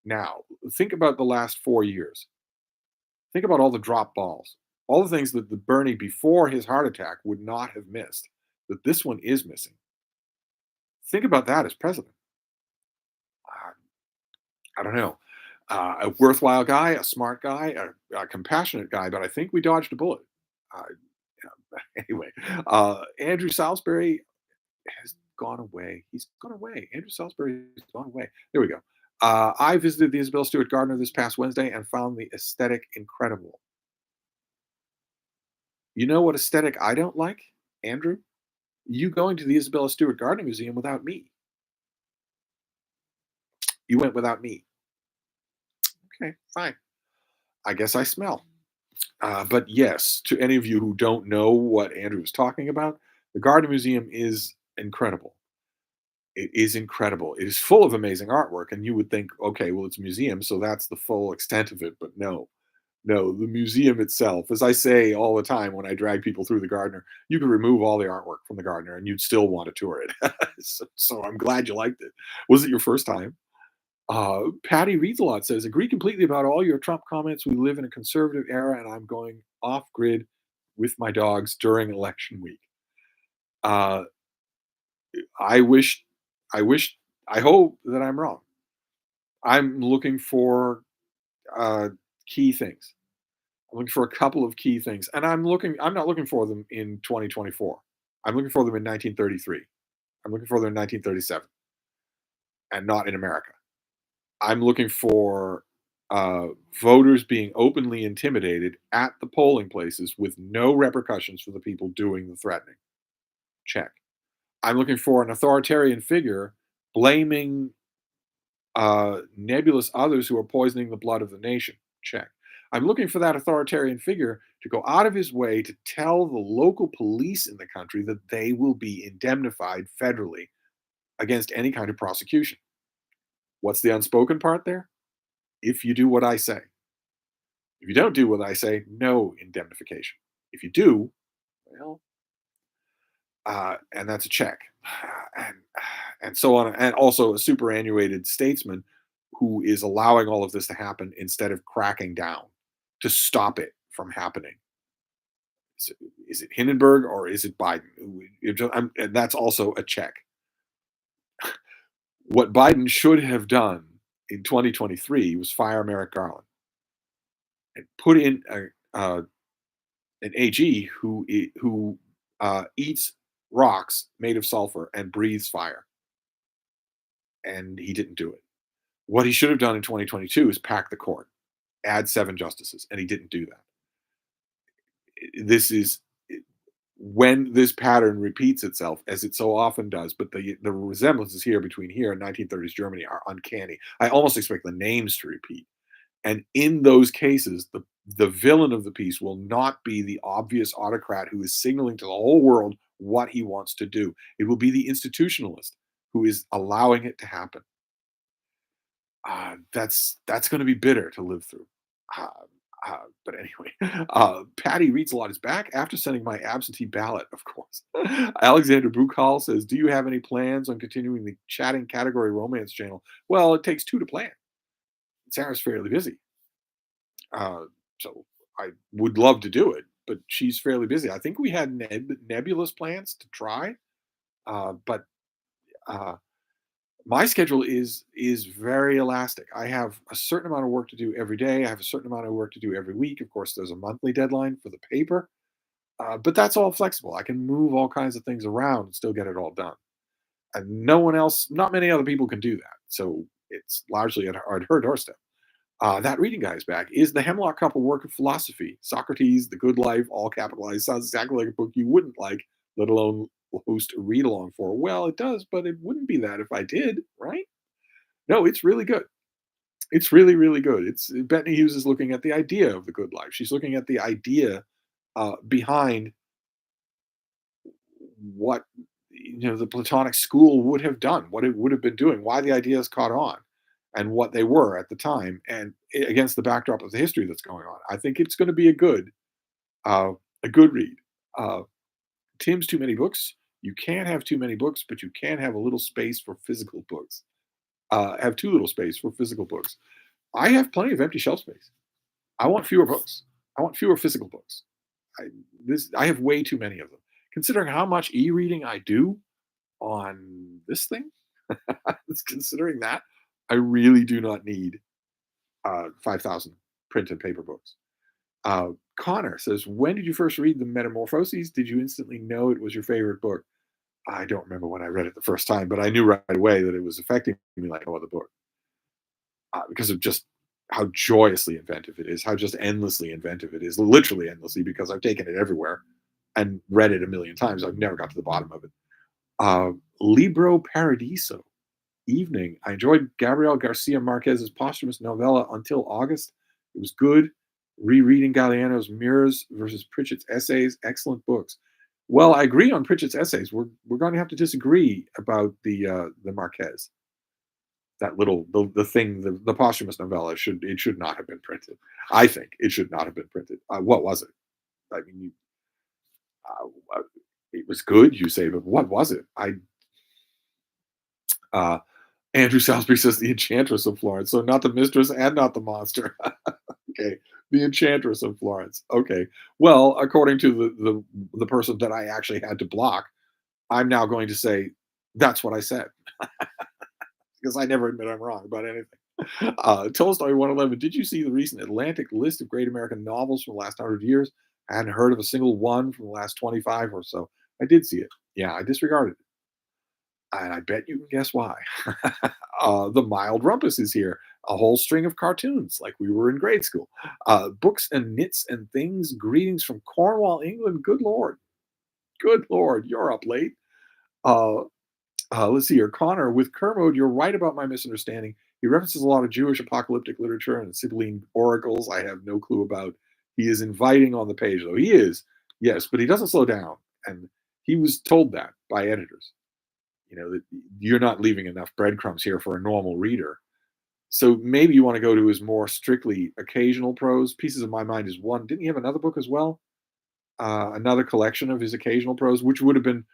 [SPEAKER 1] now, think about the last 4 years. Think about all the drop balls, all the things that the Bernie before his heart attack would not have missed. That this one is missing. Think about that as president. Uh, I don't know. A worthwhile guy, a smart guy, a compassionate guy, but I think we dodged a bullet. Uh, anyway, Andrew Salisbury has gone away. He's gone away. Andrew Salisbury has gone away. There we go. I visited the Isabel Stewart Gardner this past Wednesday and found the aesthetic incredible. You know what aesthetic I don't like, Andrew? You going to the Isabella Stewart Gardner Museum without me. You went without me. Okay, fine. I guess I smell. But yes, to any of you who don't know what Andrew was talking about, the Gardner Museum is incredible. It is incredible. It is full of amazing artwork, and you would think, okay, well, it's a museum, so that's the full extent of it. But no, no, the museum itself, as I say all the time when I drag people through the Gardner, you could remove all the artwork from the Gardner, and you'd still want to tour it. So I'm glad you liked it. Was it your first time? Patty Reads a Lot says, agree completely about all your Trump comments. We live in a conservative era, and I'm going off grid with my dogs during election week. Uh, I wish, I wish, I hope that I'm wrong. I'm looking for uh, key things. I'm looking for a couple of key things, and I'm not looking for them in 2024. I'm looking for them in 1933. I'm looking for them in 1937, and not in America. I'm looking for uh, voters being openly intimidated at the polling places with no repercussions for the people doing the threatening. Check. I'm looking for an authoritarian figure Blaming nebulous others who are poisoning the blood of the nation. Check. I'm looking for that authoritarian figure to go out of his way to tell the local police in the country that they will be indemnified federally against any kind of prosecution. What's the unspoken part there? If you do what I say. If you don't do what I say, no indemnification. If you do, well, and that's a check, and so on, and also a superannuated statesman who is allowing all of this to happen instead of cracking down to stop it from happening. So is it Hindenburg or is it Biden? And that's also a check. What Biden should have done in 2023 was fire Merrick Garland and put in an AG who eats rocks made of sulfur and breathes fire, and he didn't do it. What he should have done in 2022 is pack the court, add 7 justices, and he didn't do that. This is when this pattern repeats itself, as it so often does, but the resemblances here between here and 1930s Germany are uncanny. I almost expect the names to repeat. And in those cases, the villain of the piece will not be the obvious autocrat who is signaling to the whole world what he wants to do. It will be the institutionalist who is allowing it to happen. That's going to be bitter to live through. Uh, but anyway, Patty reads a lot is back after sending my absentee ballot, of course. Alexander Buchal says, "Do you have any plans on continuing the chatting category romance channel?" Well, it takes two to plan. Sarah's fairly busy. Uh, so I would love to do it, but she's fairly busy. I think we had nebulous plans to try, but uh, my schedule is very elastic. I have a certain amount of work to do every day. I have a certain amount of work to do every week. Of course, there's a monthly deadline for the paper, but that's all flexible. I can move all kinds of things around and still get it all done. And no one else, not many other people can do that. So it's largely at her doorstep. That reading guy is back. Is the Hemlock Couple work of philosophy? Socrates, The Good Life, all capitalized. Sounds exactly like a book you wouldn't like, let alone host a read along for. Well, it does, but it wouldn't be that if I did, right? No, it's really good. It's really, really good. It's Bethany Hughes is looking at the idea of the good life. She's looking at the idea behind what the Platonic school would have done, what it would have been doing, why the ideas caught on, and what they were at the time, and against the backdrop of the history that's going on. I think it's going to be uh, a good read. Uh, Tim's Too Many Books. You can't have too many books, but you can have a little space for physical books. Have too little space for physical books. I have plenty of empty shelf space. I want fewer books. I want fewer physical books. I, I have way too many of them. Considering how much e-reading I do on this thing, considering that, I really do not need 5,000 printed paper books. Connor says, when did you first read the Metamorphoses? Did you instantly know it was your favorite book? I don't remember when I read it the first time, but I knew right away that it was affecting me like no other book because of just how joyously inventive it is, how just endlessly inventive it is, literally endlessly, because I've taken it everywhere and read it a million times. I've never got to the bottom of it. Libro Paradiso. Evening. I enjoyed Gabriel Garcia Marquez's posthumous novella Until August. It was good. Rereading Galliano's Mirrors versus Pritchett's essays. Excellent books. Well, I agree on Pritchett's essays. We're going to have to disagree about the Marquez. That little the thing the posthumous novella should not have been printed. I think it should not have been printed. What was it? I mean, it was good. You say, but what was it? Uh, Andrew Salisbury says the Enchantress of Florence. So not the mistress and not the monster. Okay. The Enchantress of Florence. Okay. Well, according to the person that I actually had to block, I'm now going to say that's what I said because I never admit I'm wrong about anything. Tolstoy 111. Did you see the recent Atlantic list of great American novels from the last 100 years? I hadn't heard of a single one from the last 25 or so. I did see it. Yeah, I disregarded it. And I bet you can guess why. The Mild Rumpus is here. A whole string of cartoons, like we were in grade school. Books and knits and things. Greetings from Cornwall, England. Good Lord. Good Lord. You're up late. Uh, Let's see here. Connor, with Kermode, you're right about my misunderstanding. He references a lot of Jewish apocalyptic literature and Sibylline oracles I have no clue about. He is inviting on the page, though. He is, yes, but he doesn't slow down. And he was told that by editors, that you're not leaving enough breadcrumbs here for a normal reader. So maybe you want to go to his more strictly occasional prose. Pieces of My Mind is one. Didn't he have another book as well? Another collection of his occasional prose, which would have been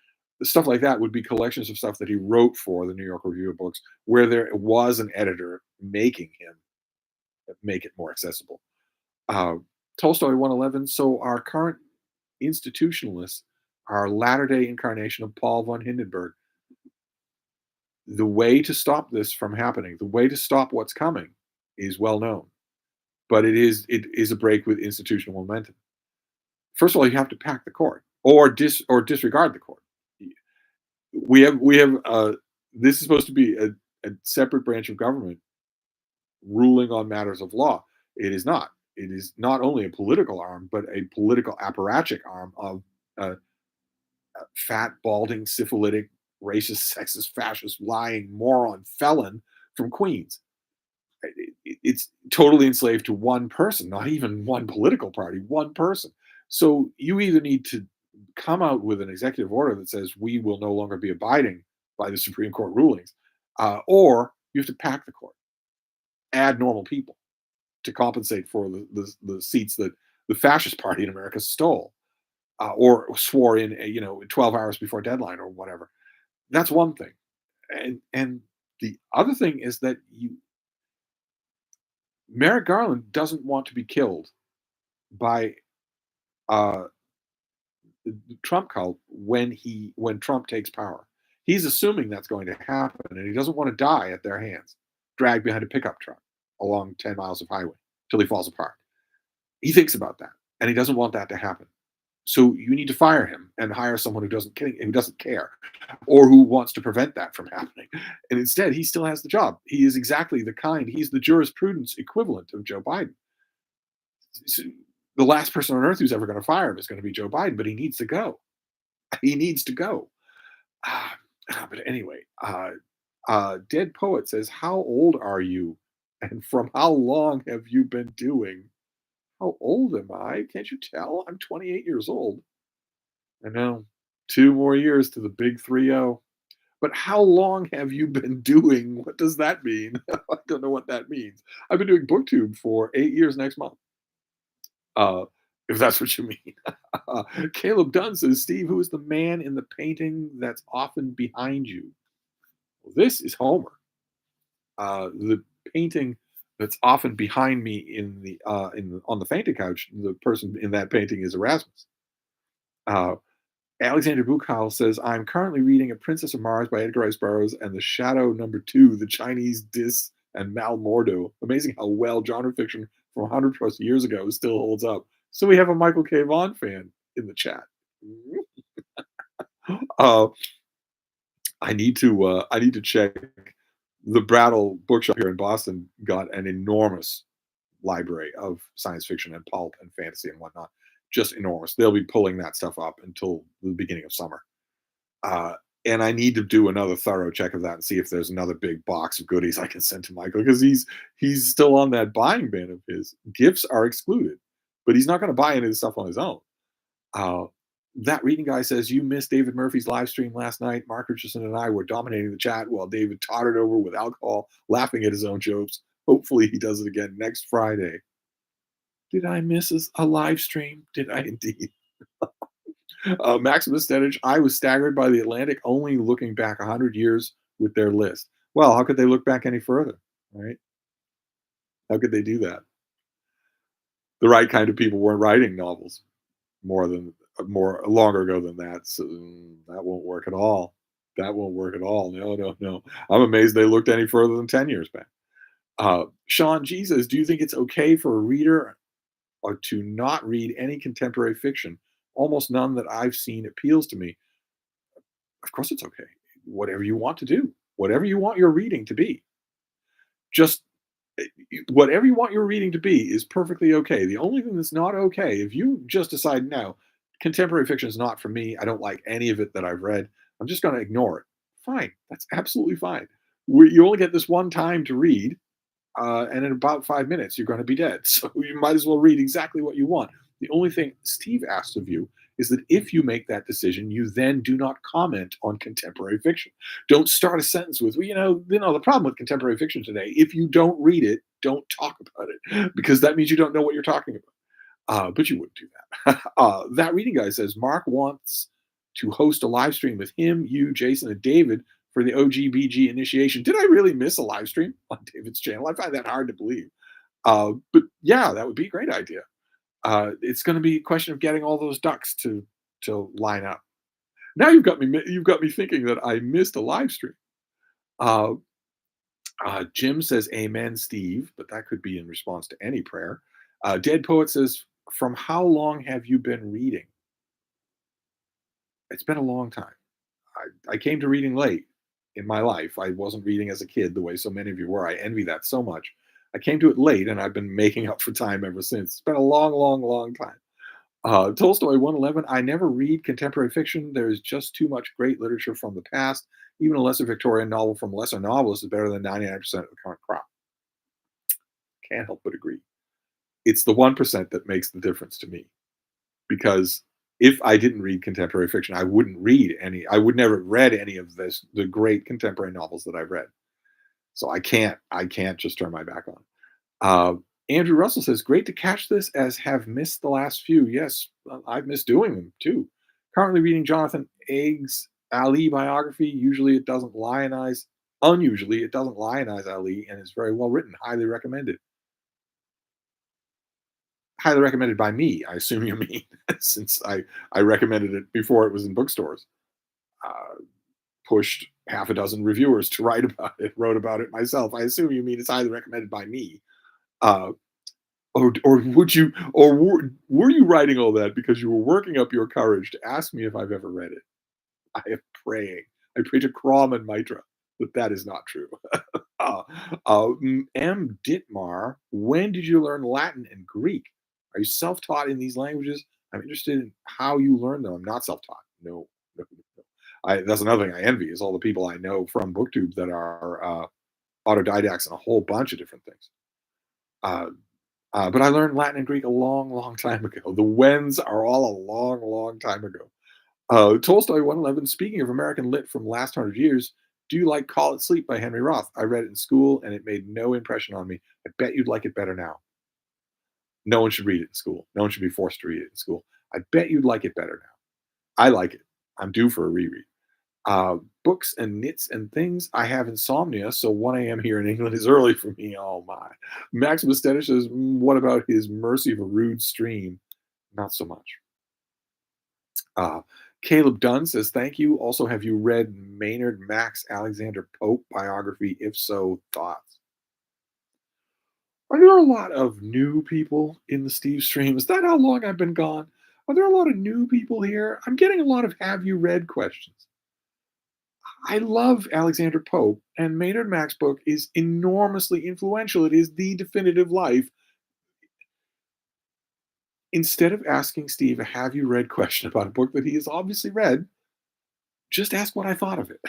[SPEAKER 1] stuff like that would be collections of stuff that he wrote for the New York Review of Books, where there was an editor making him make it more accessible. Uh, Tolstoy 111. So our current institutionalists are latter day incarnation of Paul von Hindenburg. The way to stop this from happening, the way to stop what's coming, is well known, but it is a break with institutional momentum. First of all, you have to pack the court or disregard the court. We have this is supposed to be a separate branch of government ruling on matters of law. It is not. It is not only a political arm, but a political apparatchik arm of a fat, balding, syphilitic, racist, sexist, fascist, lying moron felon from Queens. It's totally enslaved to one person, not even one political party, one person. So you either need to come out with an executive order that says we will no longer be abiding by the Supreme Court rulings, or you have to pack the court, add normal people to compensate for the seats that the fascist party in America stole, or swore in, 12 hours before deadline or whatever. That's one thing, and the other thing is that Merrick Garland doesn't want to be killed by uh, the Trump cult when Trump takes power. He's assuming that's going to happen, and he doesn't want to die at their hands, dragged behind a pickup truck along 10 miles of highway till he falls apart. He thinks about that, and he doesn't want that to happen. So you need to fire him and hire someone who doesn't care, or who wants to prevent that from happening. And instead, he still has the job. He is exactly he's the jurisprudence equivalent of Joe Biden. So the last person on earth who's ever going to fire him is going to be Joe Biden, but he needs to go. He needs to go. Ah, but anyway, Dead Poet says, "How old are you, and from how long have you been doing?" How old am I? Can't you tell? I'm 28 years old. I know. 2 more years to the big 3-0. But how long have you been doing? What does that mean? I don't know what that means. I've been doing BookTube for 8 years next month. Uh, if that's what you mean. Caleb Dunn says, Steve, who is the man in the painting that's often behind you? Well, this is Homer. The painting that's often behind me on the fainting couch, the person in that painting is Erasmus. Alexander Buchheil says, I'm currently reading A Princess of Mars by Edgar Rice Burroughs and The Shadow #2, The Chinese Dis and Mal Mordo. Amazing how well genre fiction from 100 plus years ago still holds up. So we have a Michael K. Vaughan fan in the chat. uh, I need to check. The Brattle Bookshop here in Boston got an enormous library of science fiction and pulp and fantasy and whatnot. Just enormous. They'll be pulling that stuff up until the beginning of summer. And I need to do another thorough check of that and see if there's another big box of goodies I can send to Michael, because he's still on that buying ban of his. Gifts are excluded, but he's not going to buy any of the stuff on his own. Uh, that reading guy says, you missed David Murphy's live stream last night. Mark Richardson and I were dominating the chat while David tottered over with alcohol, laughing at his own jokes. Hopefully he does it again next Friday. Did I miss a live stream? Did I indeed? Maximus Stenich, I was staggered by the Atlantic only looking back 100 years with their list. Well, how could they look back any further, right? How could they do that? The right kind of people weren't writing novels more longer ago than that. So that won't work at all. That won't work at all. No, no, no. I'm amazed they looked any further than 10 years back. Sean G says, do you think it's okay for a reader or to not read any contemporary fiction? Almost none that I've seen appeals to me. Of course it's okay. Whatever you want to do, whatever you want your reading to be. Just whatever you want your reading to be is perfectly okay. The only thing that's not okay, if you just decide, no, contemporary fiction is not for me, I don't like any of it that I've read, I'm just going to ignore it Fine. That's absolutely fine. You only get this one time to read, and in about 5 minutes, you're going to be dead. So you might as well read exactly what you want. The only thing Steve asks of you is that if you make that decision, you then do not comment on contemporary fiction. Don't start a sentence with, well, the problem with contemporary fiction today, if you don't read it, don't talk about it because that means you don't know what you're talking about. But you wouldn't do that. That reading guy says Mark wants to host a live stream with him, you, Jason, and David for the OGBG initiation. Did I really miss a live stream on David's channel? I find that hard to believe. But yeah, that would be a great idea. It's going to be a question of getting all those ducks to line up. Now you've got me thinking that I missed a live stream. Uh, Jim says, "Amen, Steve," but that could be in response to any prayer. Dead Poet says, "From how long have you been reading?" It's been a long time. I came to reading late in my life. I wasn't reading as a kid the way so many of you were. I envy that so much. I came to it late, and I've been making up for time ever since. It's been a long, long, long time. Tolstoy 111. I never read contemporary fiction. There is just too much great literature from the past. Even a lesser Victorian novel from lesser novelists is better than 99% of the current crop. Can't help but agree. It's the 1% that makes the difference to me. Because if I didn't read contemporary fiction, I would never have read any of the great contemporary novels that I've read. So I can't just turn my back on. Uh, Andrew Russell says, great to catch this as have missed the last few. Yes, I've missed doing them too. Currently reading Jonathan Aig's Ali biography. Unusually, it doesn't lionize Ali and is very well written. Highly recommended by me, I assume you mean, since I recommended it before it was in bookstores. Uh, Pushed half a dozen reviewers to write about it, wrote about it myself. I assume you mean it's highly recommended by me. Uh, or were you writing all that because you were working up your courage to ask me if I've ever read it? I am praying. I pray to Krom and Mitra that is not true. uh, M. Ditmar, when did you learn Latin and Greek? Are you self-taught in these languages? I'm interested in how you learn them. I'm not self-taught. No, no, no, no. That's another thing I envy is all the people I know from BookTube that are autodidacts in a whole bunch of different things. Uh, but I learned Latin and Greek a long, long time ago. The whens are all a long, long time ago. Tolstoy 111, speaking of American lit from last 100 years, do you like Call It Sleep by Henry Roth? I read it in school and it made no impression on me. I bet you'd like it better now. No one should read it in school. No one should be forced to read it in school. I bet you'd like it better now. I like it. I'm due for a reread. Books and knits and things. I have insomnia, so 1 a.m. here in England is early for me. Oh my. Maximus Dennis says, what about his Mercy of a Rude Stream? Not so much. Uh, Caleb Dunn says, thank you. Also, have you read Maynard Max Alexander Pope biography? If so, thoughts? Are there a lot of new people in the Steve stream? Is that how long I've been gone? Are there a lot of new people here? I'm getting a lot of have you read questions. I love Alexander Pope, and Maynard Max book is enormously influential. It is the definitive life. Instead of asking Steve a have you read question about a book that he has obviously read, just ask what I thought of it.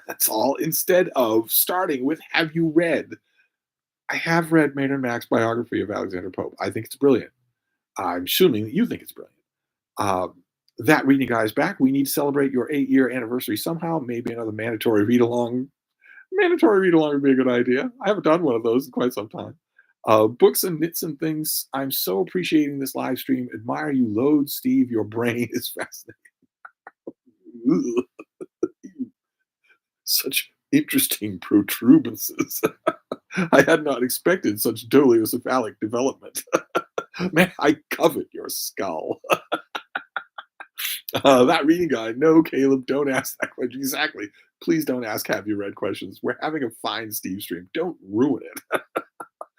[SPEAKER 1] That's all. Instead of starting with have you read? I have read Maynard Max biography of Alexander Pope. I think it's brilliant. I'm assuming that you think it's brilliant. Uh, that reading guys back. We need to celebrate your 8-year anniversary somehow. Maybe another mandatory read along. Mandatory read along would be a good idea. I haven't done one of those in quite some time. Books and knits and things. I'm so appreciating this live stream. Admire you loads, Steve. Your brain is fascinating. Such interesting protuberances. I had not expected such dolichocephalic development. Man, I covet your skull. That reading guide. No, Caleb, don't ask that question. Exactly. Please don't ask have you read questions. We're having a fine Steve stream. Don't ruin it.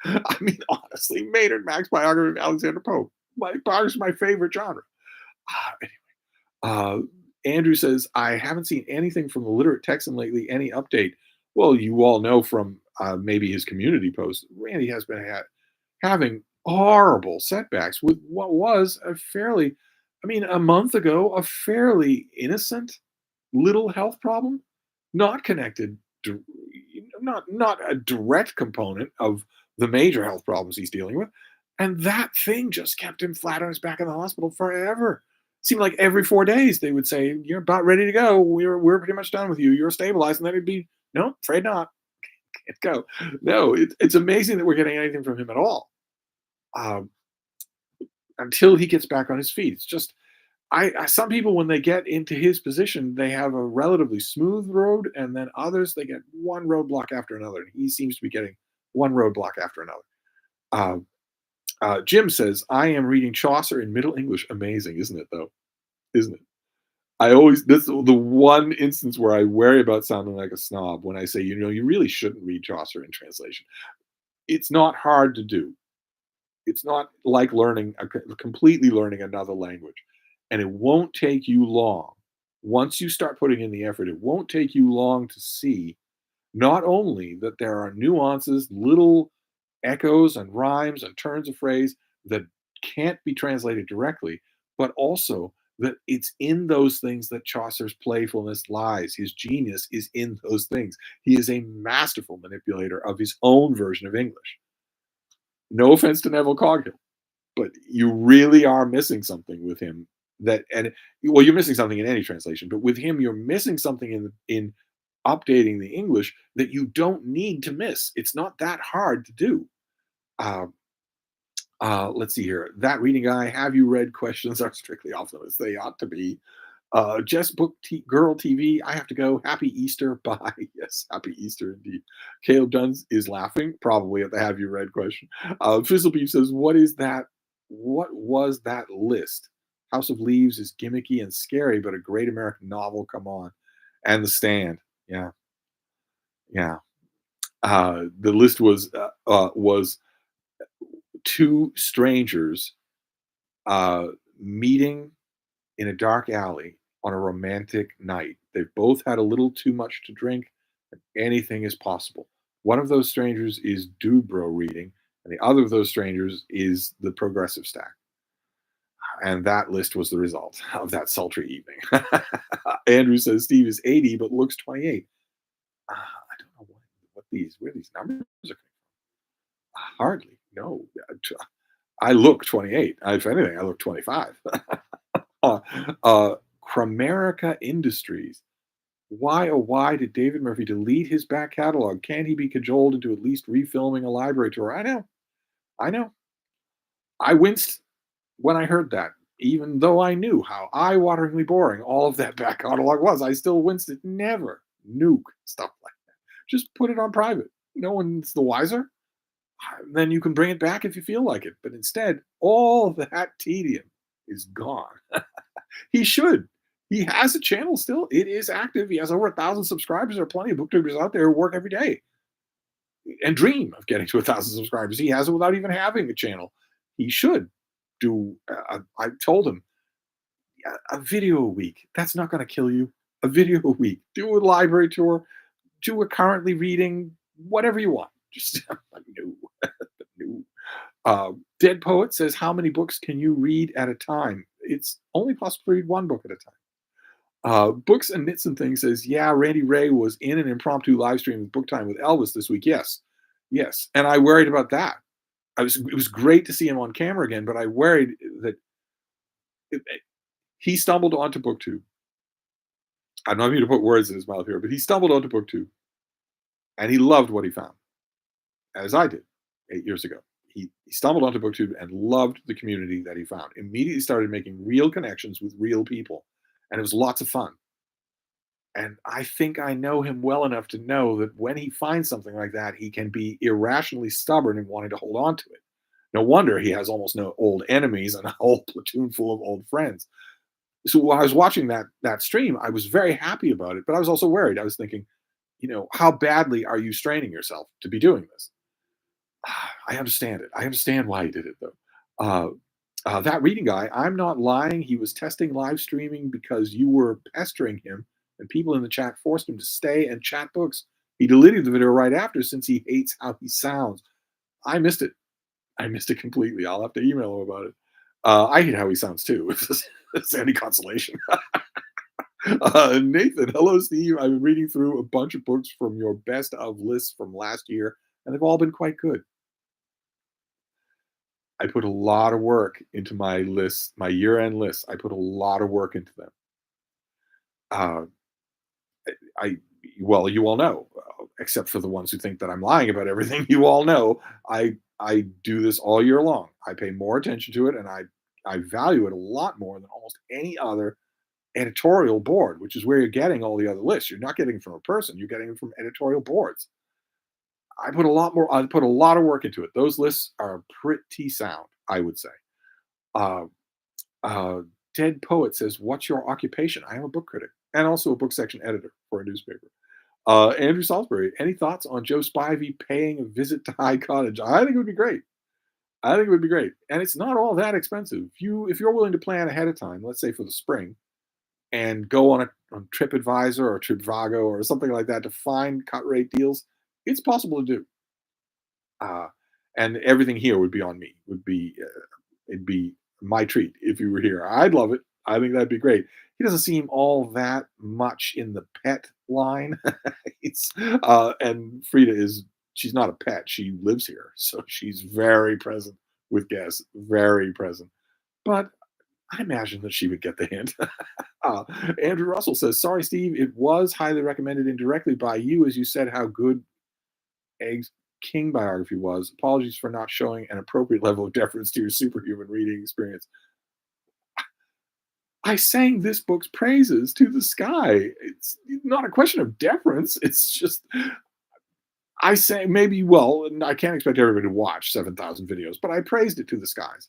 [SPEAKER 1] I mean, honestly, Maynard Max biography of Alexander Pope. Biography is my favorite genre. Anyway, Andrew says, I haven't seen anything from the literate Texan lately. Any update? Well, you all know from maybe his community post, Randy has been having horrible setbacks with what was a month ago, a fairly innocent little health problem. not connected, dir- not a direct component of the major health problems he's dealing with. And that thing just kept him flat on his back in the hospital forever. Seemed like every 4 days they would say, "You're about ready to go. We're pretty much done with you. You're stabilized," and then it'd be, "No, afraid not. Can't go." No, it's amazing that we're getting anything from him at all, um, until he gets back on his feet. It's just some people, when they get into his position, they have a relatively smooth road, and then others they get one roadblock after another. And he seems to be getting one roadblock after another. Uh, Jim says, "I am reading Chaucer in Middle English. Amazing, isn't it? Though, isn't it? I always this is the one instance where I worry about sounding like a snob when I say, you really shouldn't read Chaucer in translation. It's not hard to do. It's not like completely learning another language, and it won't take you long. Once you start putting in the effort, it won't take you long to see not only that there are nuances, little echoes and rhymes and turns of phrase that can't be translated directly, but also that it's in those things that Chaucer's playfulness lies. His genius is in those things. He is a masterful manipulator of his own version of English. No offense to Neville Coghill, but you really are missing something with him. You're missing something in any translation, but with him, you're missing something in updating the English that you don't need to miss. It's not that hard to do. Uh, let's see here. That reading guy, have you read? Questions are strictly off limits. They ought to be. Just book Girl TV. I have to go. Happy Easter. Bye. Yes, happy Easter indeed. Caleb Duns is laughing, probably at the have you read question. Fizzlebeef says, "What is that? What was that list? House of Leaves is gimmicky and scary, but a great American novel. Come on." And The Stand. Yeah, yeah. The list was two strangers meeting in a dark alley on a romantic night. They've both had a little too much to drink, and anything is possible. One of those strangers is Dubrow reading, and the other of those strangers is the progressive stack. And that list was the result of that sultry evening. Andrew says Steve is 80 but looks 28. I don't know where these numbers are. Hardly. No. I look 28. If anything, I look 25. uh, Cramerica Industries. Why, oh, why did David Murphy delete his back catalog? Can he be cajoled into at least refilming a library tour? I know. I know. I winced when I heard that. Even though I knew how eye-wateringly boring all of that back catalog was, I still winced at never nuke stuff like that. Just put it on private. No one's the wiser. Then you can bring it back if you feel like it. But instead, all that tedium is gone. He should. He has a channel still. It is active. He has over 1,000 subscribers. There are plenty of booktubers out there who work every day and dream of getting to 1,000 subscribers. He has it without even having a channel. He should do. I told him a video a week. That's not going to kill you. A video a week. Do a library tour. Do a currently reading. Whatever you want. Just no, no. Dead Poet says, "How many books can you read at a time?" It's only possible to read one book at a time. Books and Knits and Things says, "Yeah, Randy Ray was in an impromptu live stream with Book Time with Elvis this week." Yes, yes, and I worried about that. It was great to see him on camera again, but I worried that he stumbled onto BookTube. I'm not going to put words in his mouth here, but he stumbled onto BookTube, and he loved what he found, as I did 8 years ago. He stumbled onto BookTube and loved the community that he found. Immediately started making real connections with real people, and it was lots of fun. And I think I know him well enough to know that when he finds something like that, he can be irrationally stubborn in wanting to hold on to it. No wonder he has almost no old enemies and a whole platoon full of old friends. So while I was watching that stream, I was very happy about it, but I was also worried. I was thinking, how badly are you straining yourself to be doing this? I understand it. I understand why he did it, though. That reading guy, I'm not lying. He was testing live streaming because you were pestering him, and people in the chat forced him to stay and chat books. He deleted the video right after since he hates how he sounds. I missed it. I missed it completely. I'll have to email him about it. I hate how he sounds too, if it's any consolation. Nathan, hello, Steve. I've been reading through a bunch of books from your best of lists from last year, and they've all been quite good. I put a lot of work into my lists, my year-end lists. I put a lot of work into them. Uh, I well, you all know, except for the ones who think that I'm lying about everything. You all know I do this all year long. I pay more attention to it, and I value it a lot more than almost any other editorial board, which is where you're getting all the other lists. You're not getting it from a person. You're getting it from editorial boards. I put a lot of work into it. Those lists are pretty sound, I would say. Uh, uh, Dead Poet says, "What's your occupation?" I am a book critic and also a book section editor for a newspaper. Andrew Salisbury, any thoughts on Joe Spivey paying a visit to High Cottage? I think it would be great. I think it would be great, and it's not all that expensive. If you're willing to plan ahead of time, let's say for the spring, and go on TripAdvisor or Trivago or something like that to find cut rate deals, it's possible to do. Uh, and everything here would be on me. It'd be my treat if you were here. I'd love it. I think that'd be great. He doesn't seem all that much in the pet line. It's and Frida is she's not a pet. She lives here, so she's very present with guests, very present. But I imagine that she would get the hint. uh, Andrew Russell says, "Sorry, Steve. It was highly recommended indirectly by you, as you said how good Egg's King biography was. Apologies for not showing an appropriate level of deference to your superhuman reading experience. I sang this book's praises to the sky. It's not a question of deference. It's just I say maybe I can't expect everybody to watch 7,000 videos, but I praised it to the skies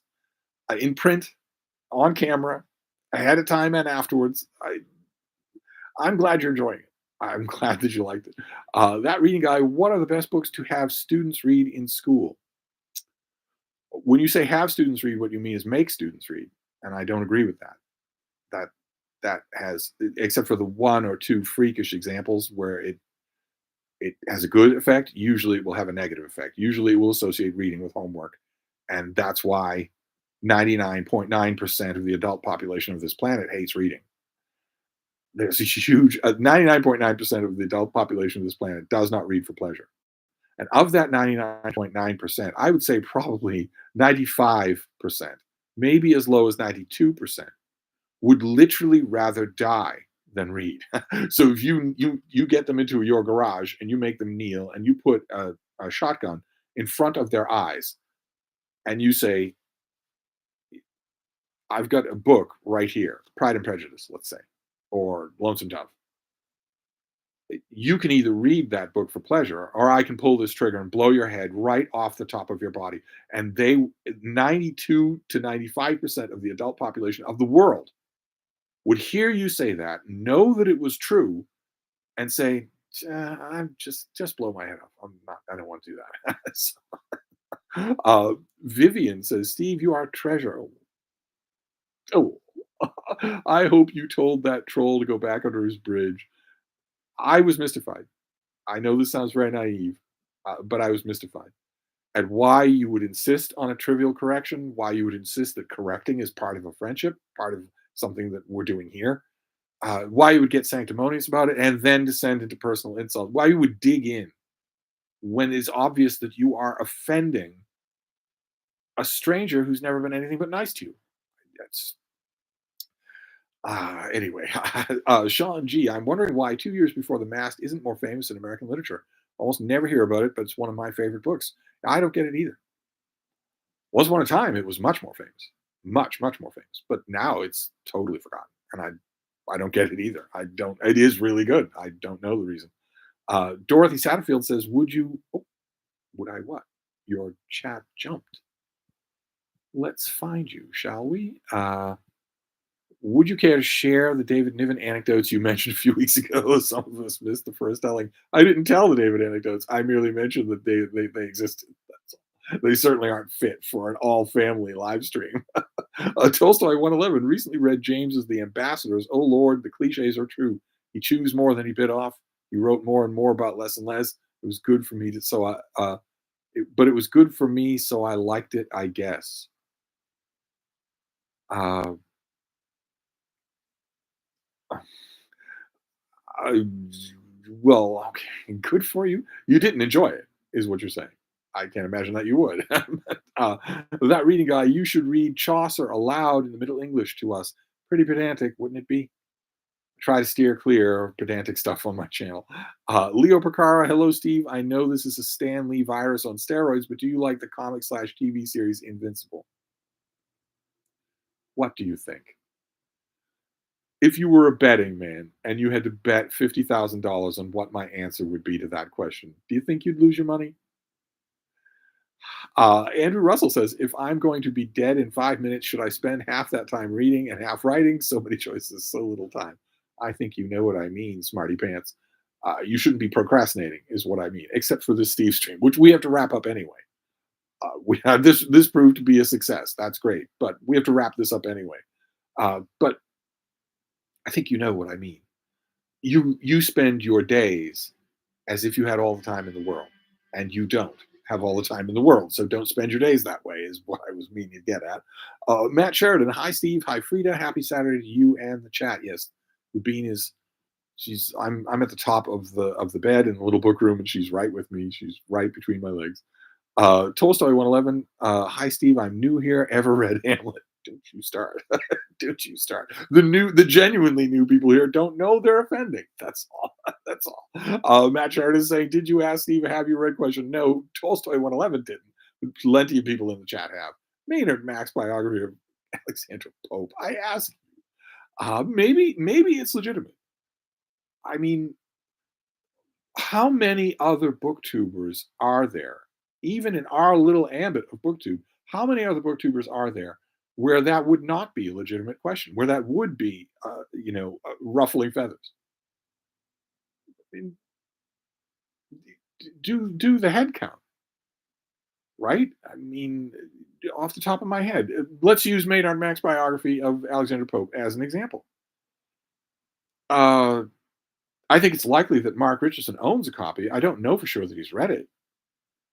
[SPEAKER 1] in print, on camera, ahead of time, and afterwards. I'm glad you're enjoying it. I'm glad that you liked it. That reading guy. What are the best books to have students read in school? When you say have students read, what you mean is make students read, and I don't agree with that. That that has, except for the one or two freakish examples where it has a good effect. Usually, it will have a negative effect. Usually, it will associate reading with homework, and that's why 99.9% of the adult population of this planet hates reading. There's a huge 99.9% of the adult population of this planet does not read for pleasure. And of that 99.9%, I would say probably 95%, maybe as low as 92%, would literally rather die than read. So if you get them into your garage and you make them kneel and you put a shotgun in front of their eyes and you say, "I've got a book right here, Pride and Prejudice, let's say, or Lonesome Dove. You can either read that book for pleasure, or I can pull this trigger and blow your head right off the top of your body." And 92 to 95% of the adult population of the world would hear you say that, know that it was true, and say, "I'm just blow my head off. I don't want to do that." So, Vivian says, "Steve, you are a treasure." Oh, I hope you told that troll to go back under his bridge. I was mystified. I know this sounds very naive, but I was mystified at why you would insist on a trivial correction, why you would insist that correcting is part of a friendship, part of something that we're doing here, why you would get sanctimonious about it, and then descend into personal insult, why you would dig in when it's obvious that you are offending a stranger who's never been anything but nice to you. That's anyway, Sean G. I'm wondering why 2 years before the Mast isn't more famous in American literature. Almost never hear about it, but it's one of my favorite books. I don't get it either. Once upon a time, it was much more famous, much more famous. But now it's totally forgotten, and I don't get it either. I don't. It is really good. I don't know the reason. Dorothy Satterfield says, "Would you? Oh, would I what? Your chat jumped. Let's find you, shall we? Would you care to share the David Niven anecdotes you mentioned a few weeks ago? Some of us missed the first telling. I didn't tell the David anecdotes. I merely mentioned that they existed. That's all. They certainly aren't fit for an all family live stream. Tolstoy 111 recently read James's The Ambassadors. Oh Lord, the cliches are true. He chews more than he bit off. He wrote more and more about less and less. It was good for me to so I but it was good for me, so I liked it, I guess. Uh, Uh, well, okay, good for you. You didn't enjoy it, is what you're saying. I can't imagine that you would. uh, that reading guy, you should read Chaucer aloud in the Middle English to us. Pretty pedantic, wouldn't it be? Try to steer clear of pedantic stuff on my channel. Leo Percara, hello, Steve. I know this is a Stan Lee virus on steroids, but do you like the comic slash TV series Invincible? What do you think? If you were a betting man and you had to bet $50,000 on what my answer would be to that question, do you think you'd lose your money? Andrew Russell says, if I'm going to be dead in 5 minutes, should I spend half that time reading and half writing? So many choices, so little time. I think you know what I mean, smarty pants. You shouldn't be procrastinating, is what I mean, except for this Steve stream, which we have to wrap up anyway. We have this proved to be a success. That's great, but we have to wrap this up anyway. But I think you know what I mean. You spend your days as if you had all the time in the world, and you don't have all the time in the world. So don't spend your days that way, is what I was meaning to get at. Matt Sheridan, hi Steve, hi Frida, happy Saturday to you and the chat. Yes, the bean is she's I'm at the top of the bed in the little book room, and she's right with me. She's right between my legs. Tolstoy 111. Hi Steve, I'm new here. Ever read Hamlet? Don't you start. Don't you start. The genuinely new people here don't know they're offending. That's all. That's all. Matt Sheridan is saying, did you ask Steve, have you read question? No, Tolstoy 111 didn't. Plenty of people in the chat have. Maynard Mack's biography of Alexander Pope. I asked, maybe it's legitimate. I mean, how many other booktubers are there, even in our little ambit of booktube? How many other booktubers are there where that would not be a legitimate question, where that would be, ruffling feathers? I mean, do the head count, right? I mean, off the top of my head, let's use Maynard Mack's biography of Alexander Pope as an example. Uh, I think it's likely that Mark Richardson owns a copy. I don't know for sure that he's read it.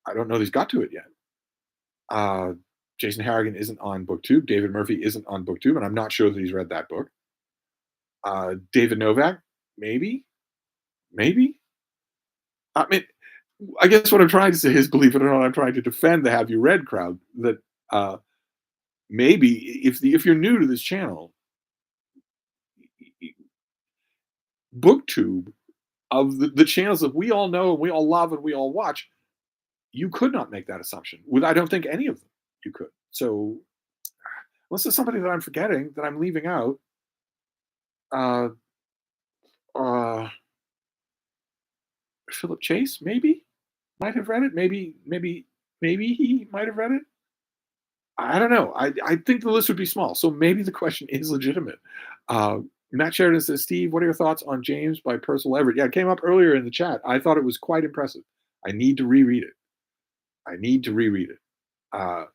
[SPEAKER 1] I don't know that he's got to it yet. Uh, Jason Harrigan isn't on BookTube. David Murphy isn't on BookTube, and I'm not sure that he's read that book. David Novak, maybe, maybe. I mean, I guess what I'm trying to say is, believe it or not, I'm trying to defend the Have You Read crowd. That maybe if you're new to this channel, BookTube of the channels that we all know and we all love and we all watch, you could not make that assumption. With I don't think any of them you could. So unless there's somebody that I'm forgetting that I'm leaving out, uh, uh, Philip Chase maybe might have read it. Maybe he might have read it. I don't know. I think the list would be small. So maybe the question is legitimate. Uh, Matt Sheridan says, Steve, what are your thoughts on James by Percival Everett? Yeah, it came up earlier in the chat. I thought it was quite impressive. I need to reread it. I need to reread it. Uh,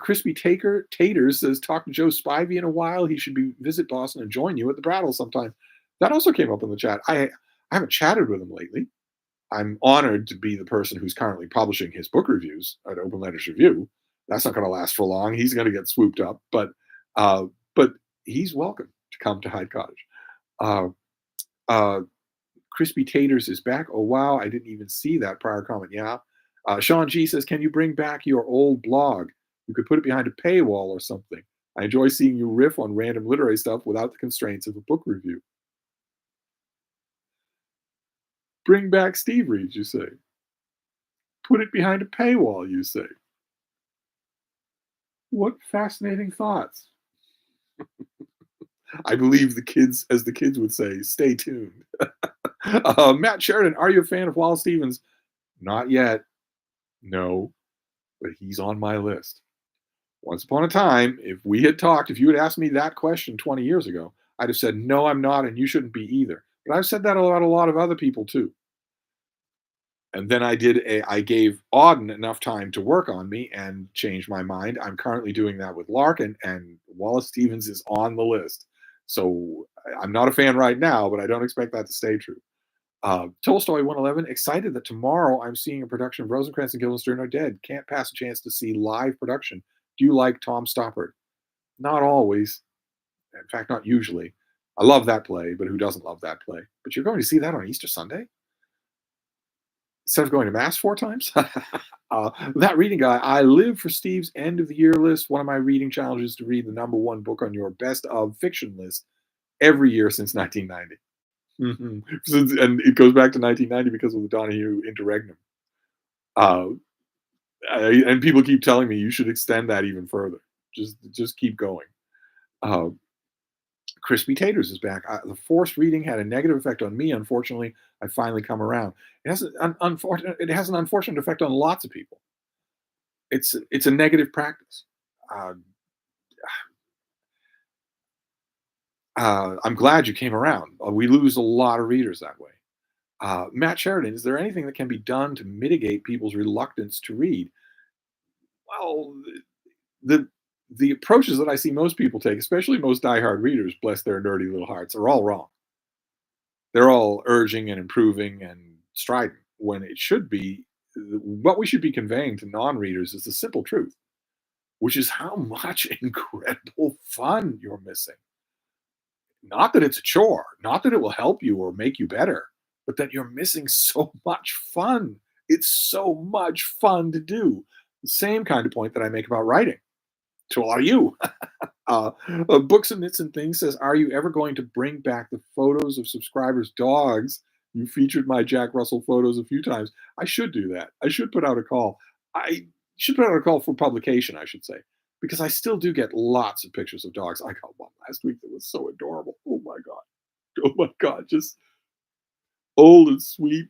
[SPEAKER 1] Crispy Taters says, talk to Joe Spivey in a while. He should be visit Boston and join you at the Brattle sometime. That also came up in the chat. I haven't chatted with him lately. I'm honored to be the person who's currently publishing his book reviews at Open Letters Review. That's not going to last for long. He's going to get swooped up, but he's welcome to come to Hyde Cottage. Uh, uh, Crispy Taters is back. Oh wow, I didn't even see that prior comment. Yeah. Sean G says, can you bring back your old blog? You could put it behind a paywall or something. I enjoy seeing you riff on random literary stuff without the constraints of a book review. Bring back Steve Reads, you say. Put it behind a paywall, you say. What fascinating thoughts. I believe the kids, as the kids would say, stay tuned. Matt Sheridan, are you a fan of Wallace Stevens? Not yet. No, but he's on my list. Once upon a time, if we had talked, if you had asked me that question 20 years ago, I'd have said, no, I'm not, and you shouldn't be either. But I've said that about a lot of other people too. And then I gave Auden enough time to work on me and change my mind. I'm currently doing that with Larkin, and Wallace Stevens is on the list. So I'm not a fan right now, but I don't expect that to stay true. Tolstoy 111, excited that tomorrow I'm seeing a production of Rosencrantz and Guildenstern Are Dead. Can't pass a chance to see live production. Do you like Tom Stoppard? Not always. In fact, not usually. I love that play, but who doesn't love that play? But you're going to see that on Easter Sunday instead of going to mass 4 times. That reading guy. I live for Steve's end of the year list. One of my reading challenges is to read the number one book on your best of fiction list every year since 1990. And it goes back to 1990 because of the Donahue interregnum. Uh, and people keep telling me you should extend that even further. Just keep going. Uh, Crispy Taters is back. The forced reading had a negative effect on me. Unfortunately, I finally come around. It has an unfortunate effect on lots of people. It's a negative practice. Uh, I'm glad you came around. We lose a lot of readers that way. Matt Sheridan, is there anything that can be done to mitigate people's reluctance to read? Well, the the approaches that I see most people take, especially most diehard readers, bless their nerdy little hearts, are all wrong. They're all urging and improving and strident when it should be what we should be conveying to non-readers is the simple truth, which is how much incredible fun you're missing. Not that it's a chore, not that it will help you or make you better, but that you're missing so much fun. It's so much fun to do. The same kind of point that I make about writing to a lot of you. Books and Knits and Things says, "Are you ever going to bring back the photos of subscribers' dogs? You featured my Jack Russell photos a few times. I should do that. I should put out a call. I should put out a call for publication, I should say, because I still do get lots of pictures of dogs. I got one last week that was so adorable. Oh my God. Oh my God. Just old and sweet,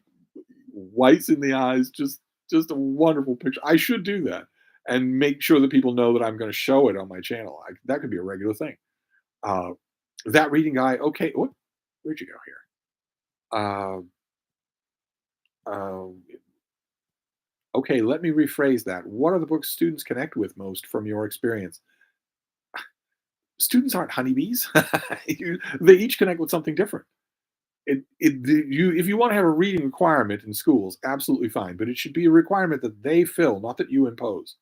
[SPEAKER 1] whites in the eyes, just a wonderful picture. I should do that and make sure that people know that I'm going to show it on my channel. That could be a regular thing. Uh, that reading guy. Okay, where'd you go here? Uh, uh, okay, let me rephrase that. What are the books students connect with most from your experience? Students aren't honeybees. They each connect with something different. If you want to have a reading requirement in schools, absolutely fine, but it should be a requirement that they fill, not that you impose.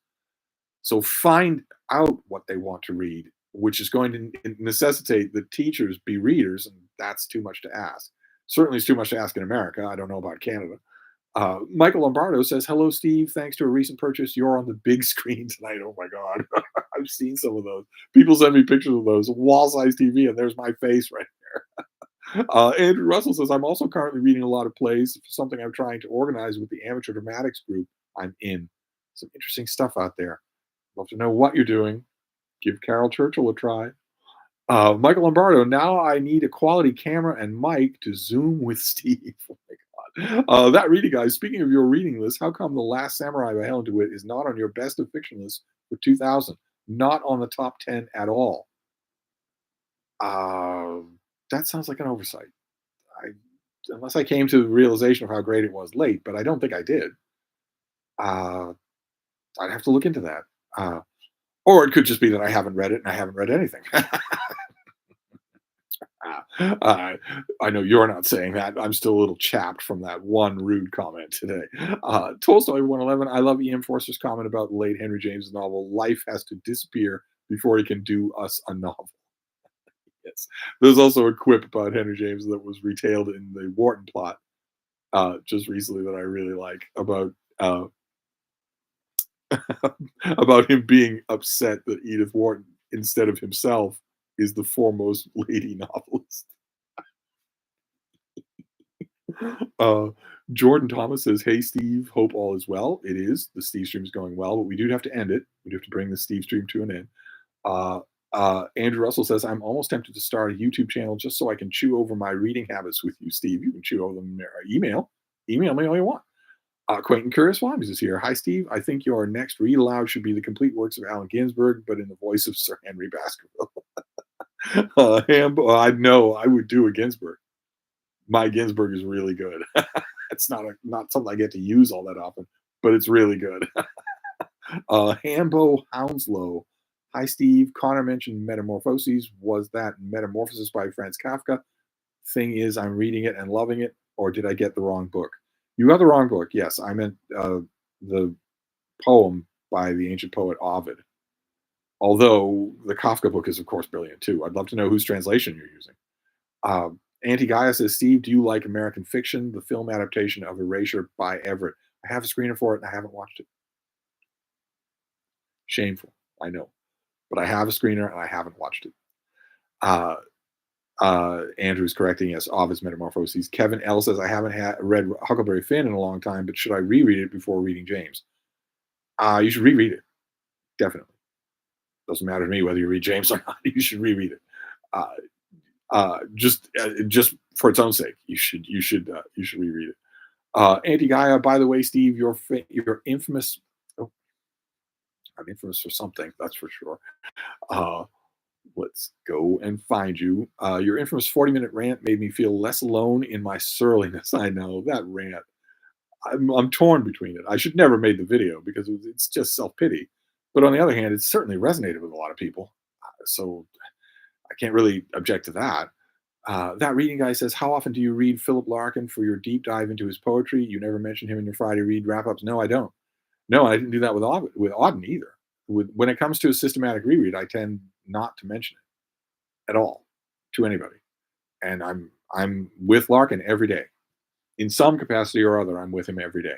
[SPEAKER 1] So find out what they want to read, which is going to necessitate that teachers be readers, and that's too much to ask. Certainly, it's too much to ask in America. I don't know about Canada. Michael Lombardo says, "Hello, Steve. Thanks to a recent purchase, you're on the big screen tonight." Oh my God, I've seen some of those. People send me pictures of those wall-size TV, and there's my face right there. Andrew Russell says, "I'm also currently reading a lot of plays for something I'm trying to organize with the amateur dramatics group I'm in. Some interesting stuff out there. Love to know what you're doing. Give Carol Churchill a try." Michael Lombardo, "Now I need a quality camera and mic to Zoom with Steve." Oh my God. That reading guy, speaking of your reading list, how come The Last Samurai by Helen DeWitt is not on your best of fiction list for 2000? Not on the top 10 at all. Uh, that sounds like an oversight. I, unless I came to the realization of how great it was late, but I don't think I did. Uh, I'd have to look into that. Or it could just be that I haven't read it and I haven't read anything. uh, I know you're not saying that. I'm still a little chapped from that one rude comment today. Tolstoy 111. I love E.M. Forster's comment about the late Henry James' novel. Life has to disappear before he can do us a novel. Yes. There's also a quip about Henry James that was retailed in the Wharton plot just recently that I really like about him being upset that Edith Wharton, instead of himself, is the foremost lady novelist. Uh, Jordan Thomas says, "Hey Steve, hope all is well." It is. The Steve stream is going well, but we do have to end it. We do have to bring the Steve stream to an end. Uh, Andrew Russell says, "I'm almost tempted to start a YouTube channel just so I can chew over my reading habits with you, Steve. You can chew over them. Email me all you want." Quentin Curious Wimes is here. "Hi, Steve. I think your next read aloud should be the complete works of Allen Ginsberg, but in the voice of Sir Henry Baskerville." I know I would do a Ginsberg. My Ginsberg is really good. It's not something I get to use all that often, but it's really good. Hambo Hounslow. "Hi, Steve. Connor mentioned Metamorphoses. Was that Metamorphosis by Franz Kafka? Thing is, I'm reading it and loving it, or did I get the wrong book?" You got the wrong book. Yes, I meant the poem by the ancient poet Ovid. Although the Kafka book is, of course, brilliant too. I'd love to know whose translation you're using. Auntie Gaia says, Steve, do you like American Fiction, the film adaptation of Erasure by Everett? I have a screener for it and I haven't watched it. Shameful, I know, but I have a screener and I haven't watched it. Uh, Andrew's correcting us. Ovid's Metamorphoses. Kevin L says, I haven't read Huckleberry Finn in a long time, but should I reread it before reading James? You should reread it. Definitely. Doesn't matter to me whether you read James or not. You should reread it. Just for its own sake, you should reread it. Auntie Gaia, by the way, Steve, you're infamous. Oh, I'm infamous for something, that's for sure. Uh, let's go and find you. Your infamous 40-minute rant made me feel less alone in my surliness. I know that rant. I'm torn between it. I should never have made the video because it's just self pity. But on the other hand, it certainly resonated with a lot of people. So I can't really object to that. That reading guy says, how often do you read Philip Larkin for your deep dive into his poetry? You never mention him in your Friday read wrap ups. No, I don't. No, I didn't do that with Auden either. When it comes to a systematic reread, I tend not to mention it at all to anybody. And I'm with Larkin every day. In some capacity or other, I'm with him every day.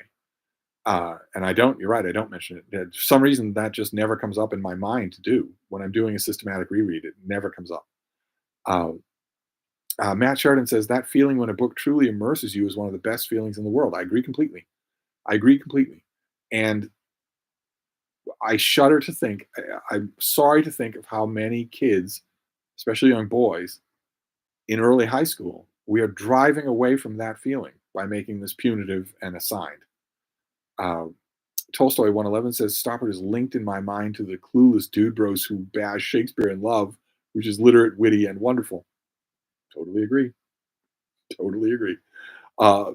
[SPEAKER 1] And I don't, you're right, I don't mention it. For some reason, that just never comes up in my mind to do. When I'm doing a systematic reread, it never comes up. Uh, Matt Sheridan says, that feeling when a book truly immerses you is one of the best feelings in the world. I agree completely. I agree completely. And I shudder to think, I'm sorry to think of how many kids, especially young boys, in early high school, we are driving away from that feeling by making this punitive and assigned. Uh, Tolstoy 111 says, Stoppard is linked in my mind to the clueless dude bros who bash Shakespeare in love, which is literate, witty, and wonderful. Totally agree. Totally agree.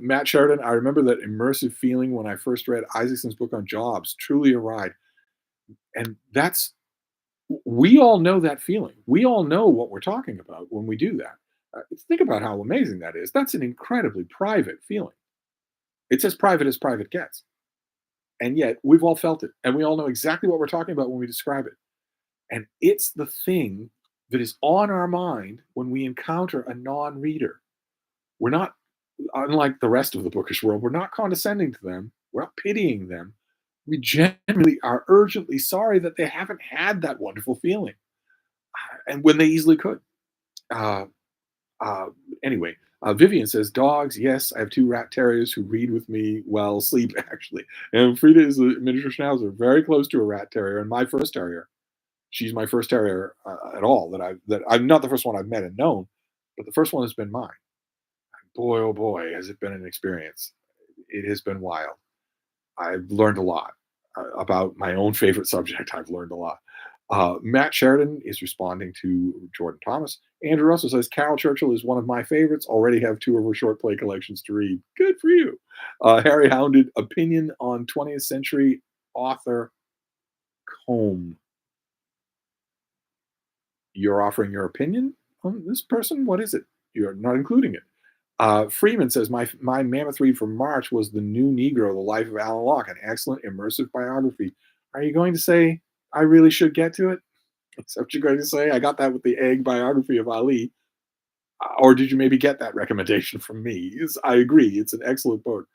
[SPEAKER 1] Matt Sheridan, I remember that immersive feeling when I first read Isaacson's book on Jobs, truly a ride. And we all know that feeling. We all know what we're talking about when we do that. Think about how amazing that is. That's an incredibly private feeling. It's as private gets. And yet we've all felt it. And we all know exactly what we're talking about when we describe it. And it's the thing that is on our mind when we encounter a non reader. We're not, unlike the rest of the bookish world, we're not condescending to them. We're not pitying them. We genuinely are urgently sorry that they haven't had that wonderful feeling, and when they easily could. Uh, uh, anyway, Vivian says, dogs, yes, I have two rat terriers who read with me while asleep, actually. And Frida is a miniature schnauzer, very close to a rat terrier, and my first terrier. She's my first terrier at all that I'm not the first one I've met and known, but the first one has been mine. Boy, oh boy, has it been an experience. It has been wild. I've learned a lot about my own favorite subject. I've learned a lot. Matt Sheridan is responding to Jordan Thomas. Andrew Russell says, Carol Churchill is one of my favorites. Already have two of her short play collections to read. Good for you. Harry Hounded, opinion on 20th century author Combe. You're offering your opinion on this person? What is it? You're not including it. Freeman says, my mammoth read from March was The New Negro, The Life of Alan Locke, an excellent immersive biography. Are you going to say I really should get to it? Is that what you're going to say? I got that with the egg biography of Ali. Or did you maybe get that recommendation from me? I agree. It's an excellent book.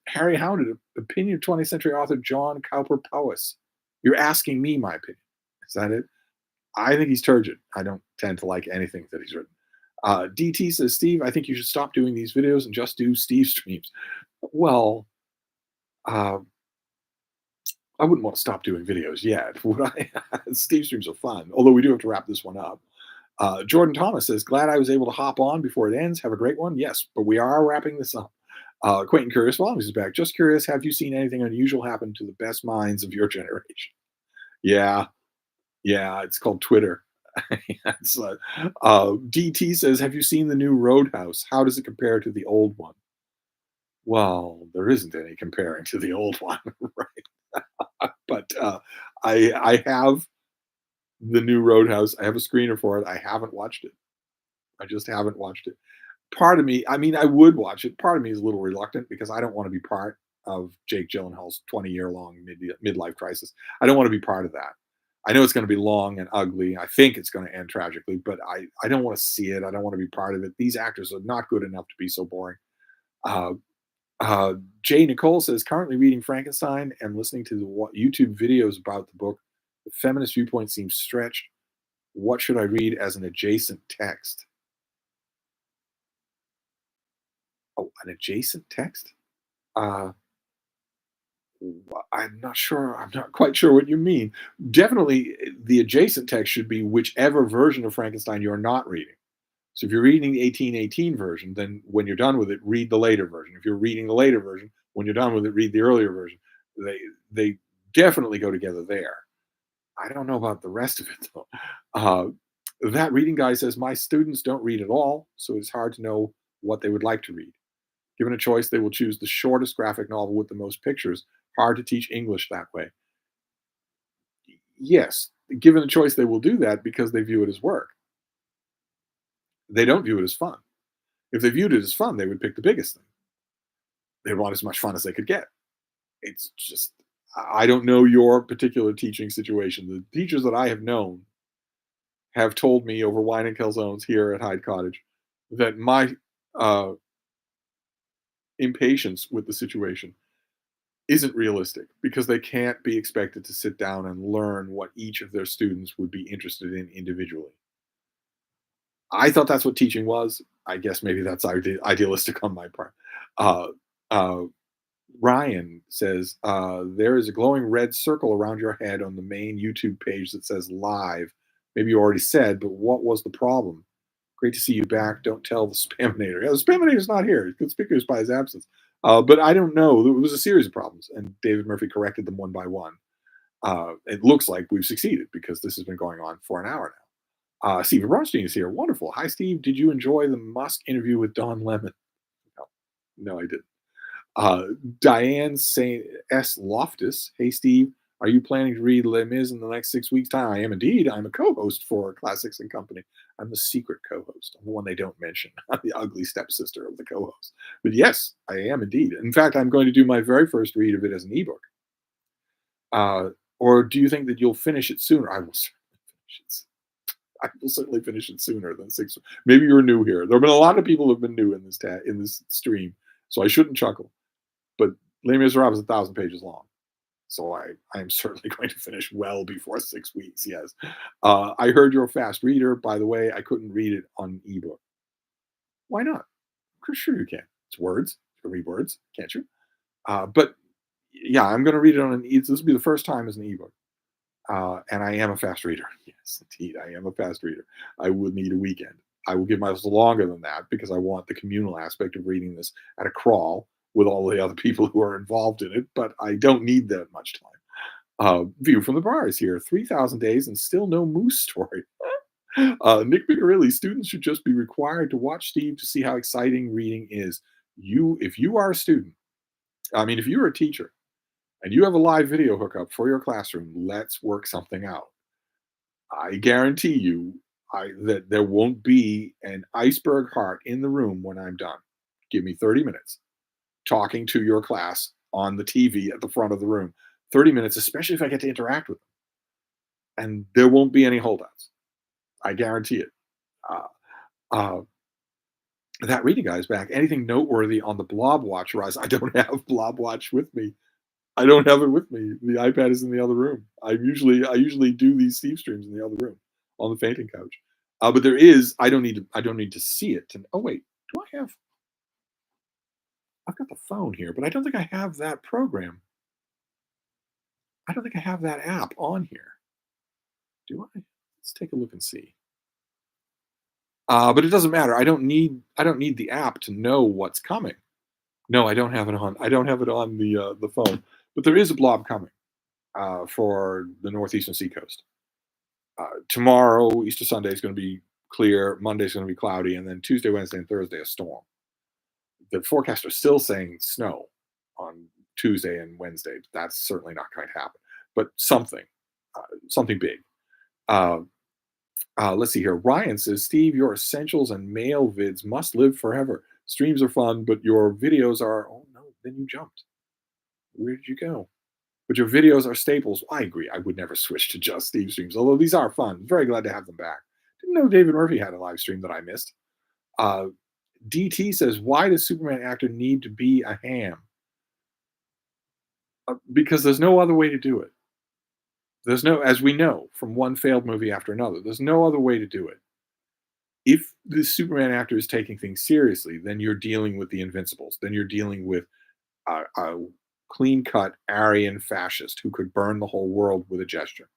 [SPEAKER 1] Harry Hounded, opinion of 20th century author John Cowper Powys. You're asking me my opinion. Is that it? I think he's turgid. I don't tend to like anything that he's written. DT says, Steve, I think you should stop doing these videos and just do Steve streams. Well, uh, I wouldn't want to stop doing videos yet, would I? Steve streams are fun, although we do have to wrap this one up. Jordan Thomas says, glad I was able to hop on before it ends. Have a great one. Yes, but we are wrapping this up. Quentin Curious Volumes is back. Just curious, have you seen anything unusual happen to the best minds of your generation? Yeah, it's called Twitter. It's, DT says, have you seen the new Roadhouse? How does it compare to the old one? Well, there isn't any comparing to the old one, right? But I have the new Roadhouse. I have a screener for it. I haven't watched it. I just haven't watched it. Part of me, I mean, I would watch it. Part of me is a little reluctant because I don't want to be part of Jake Gyllenhaal's 20-year-long midlife crisis. I don't want to be part of that. I know it's going to be long and ugly. I think it's going to end tragically, but I don't want to see it. I don't want to be part of it. These actors are not good enough to be so boring. Uh, Jay Nicole says, currently reading Frankenstein and listening to the YouTube videos about the book. The feminist viewpoint seems stretched. What should I read as an adjacent text? Oh, an adjacent text? Uh, I'm not sure. I'm not quite sure what you mean. Definitely, the adjacent text should be whichever version of Frankenstein you're not reading. So if you're reading the 1818 version, then when you're done with it, read the later version. If you're reading the later version, when you're done with it, read the earlier version. They definitely go together there. I don't know about the rest of it though. Uh, that reading guy says my students don't read at all, so it's hard to know what they would like to read. Given a choice, they will choose the shortest graphic novel with the most pictures. Hard to teach English that way. Yes, given a choice, they will do that because they view it as work. They don't view it as fun. If they viewed it as fun, they would pick the biggest thing. They want as much fun as they could get. It's just, I don't know your particular teaching situation. The teachers that I have known have told me over wine and calzones here at Hyde Cottage that my uh, impatience with the situation isn't realistic because they can't be expected to sit down and learn what each of their students would be interested in individually. I thought that's what teaching was. I guess maybe that's idealistic on my part. Uh, uh, Ryan says, there is a glowing red circle around your head on the main YouTube page that says live. Maybe you already said, but what was the problem? Great to see you back. Don't tell the Spaminator. Yeah, the Spaminator's not here. He's conspicuous by his absence. But I don't know. It was a series of problems, and David Murphy corrected them one by one. It looks like we've succeeded because this has been going on for an hour now. Steve Bronstein is here. Wonderful. Hi, Steve. Did you enjoy the Musk interview with Don Lemon? No, no, I didn't. Uh, Diane St. S. Loftus. Hey, Steve, are you planning to read Les Mis in the next 6 weeks' time? I am indeed. I'm a co-host for Classics and Company. I'm the secret co-host. I'm the one they don't mention. I'm the ugly stepsister of the co-host. But yes, I am indeed. In fact, I'm going to do my very first read of it as an ebook. Or do you think that you'll finish it sooner? I will certainly finish it. I will certainly finish it sooner than 6. Maybe you're new here. There have been a lot of people who have been new in this stream, so I shouldn't chuckle. But Les Miserables is 1,000 pages long. So I am certainly going to finish well before 6 weeks. Yes. I heard you're a fast reader. By the way, I couldn't read it on ebook. Why not? Sure, you can. It's words. You can read words, can't you? But yeah, I'm going to read it on an e. This will be the first time as an ebook. And I am a fast reader. Yes, indeed, I am a fast reader. I would need a weekend. I will give myself longer than that because I want the communal aspect of reading this at a crawl with all the other people who are involved in it, but I don't need that much time. View from the bar is here. 3,000 days and still no moose story. Nick Picarilli, students should just be required to watch Steve to see how exciting reading is. If you are a student, if you're a teacher and you have a live video hookup for your classroom, let's work something out. I guarantee you that there won't be an iceberg heart in the room when I'm done. Give me 30 minutes talking to your class on the TV at the front of the room. 30 minutes, especially if I get to interact with them. And there won't be any holdouts. I guarantee it. Uh, uh, that reading guy is back. Anything noteworthy on the Blob Watch rise? I don't have Blob Watch with me. I don't have it with me. The iPad is in the other room. I usually do these Steve streams in the other room on the fainting couch. But there is. I don't need to see it. Oh wait, do I have? I've got the phone here, but I don't think I have that program. I don't think I have that app on here. Do I? Let's take a look and see. But it doesn't matter. I don't need the app to know what's coming. No, I don't have it on. I don't have it on the phone. But there is a blob coming for the northeastern seacoast. Tomorrow, Easter Sunday is going to be clear. Monday is going to be cloudy, and then Tuesday, Wednesday, and Thursday a storm. The forecast are still saying snow on Tuesday and Wednesday. That's certainly not going to happen. But something big. Uh, let's see here. Ryan says, Steve, your essentials and mail vids must live forever. Streams are fun, but your videos are. Oh no! Then you jumped. Where did you go? But your videos are staples. I agree. I would never switch to just Steve streams, although these are fun. Very glad to have them back. Didn't know David Murphy had a live stream that I missed. Uh, DT says, "Why does Superman actor need to be a ham?" Because there's no other way to do it. There's no, as we know from one failed movie after another, there's no other way to do it. If the Superman actor is taking things seriously, then you're dealing with the Invincibles. Then you're dealing with a clean cut Aryan fascist who could burn the whole world with a gesture.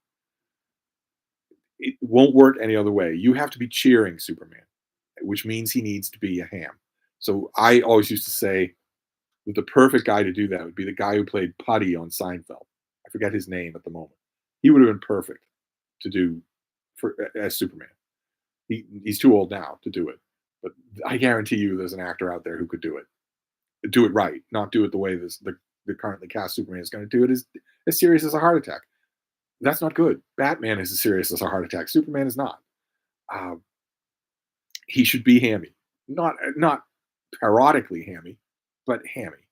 [SPEAKER 1] It won't work any other way. You have to be cheering Superman, which means he needs to be a ham. So I always used to say that the perfect guy to do that would be the guy who played Putty on Seinfeld. I forget his name at the moment. He would have been perfect to do for as Superman. He's too old now to do it, but I guarantee you, there's an actor out there who could do it right, not do it the way the currently cast Superman is going to do it. Is as serious as a heart attack. That's not good. Batman is as serious as a heart attack. Superman is not. Uh, he should be hammy, not parodically hammy, but hammy,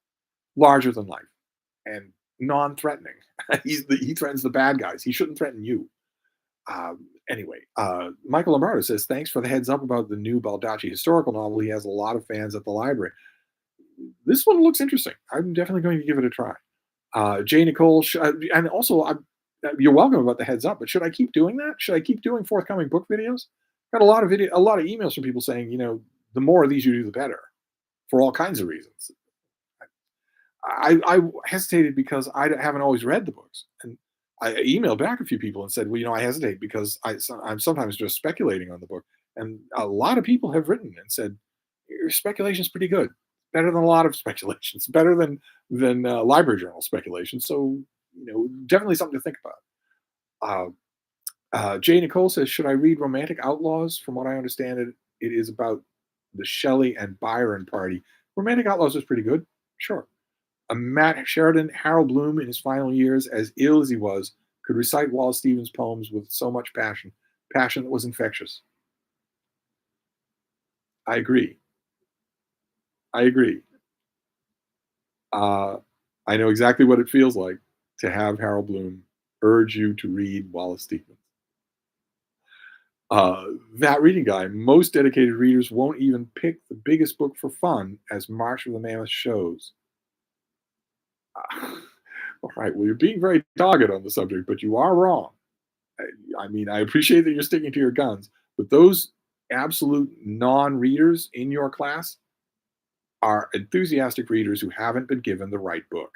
[SPEAKER 1] larger than life, and non-threatening. He threatens the bad guys. He shouldn't threaten you. Anyway, Michael Lombardo says, "Thanks for the heads up about the new Baldacci historical novel. He has a lot of fans at the library. This one looks interesting. I'm definitely going to give it a try." Jay Nicole, and also, you're welcome about the heads up. But should I keep doing that? Should I keep doing forthcoming book videos? Got a lot of emails from people saying, the more of these you do, the better, for all kinds of reasons. I hesitated because I haven't always read the books, and I emailed back a few people and said, well, I hesitate because I'm sometimes just speculating on the book, and a lot of people have written and said your speculation is pretty good, better than a lot of speculations, better than library journal speculation. So definitely something to think about. Jay Nicole says, should I read Romantic Outlaws? From what I understand, it is about the Shelley and Byron party. Romantic Outlaws is pretty good, sure. Matt Sheridan, Harold Bloom in his final years, as ill as he was, could recite Wallace Stevens' poems with so much passion that was infectious. I agree. I agree. Uh, I know exactly what it feels like to have Harold Bloom urge you to read Wallace Stevens. That reading guy, most dedicated readers won't even pick the biggest book for fun, as March of the Mammoth shows. All right, well, you're being very dogged on the subject, but you are wrong. I mean, I appreciate that you're sticking to your guns, but those absolute non-readers in your class are enthusiastic readers who haven't been given the right book.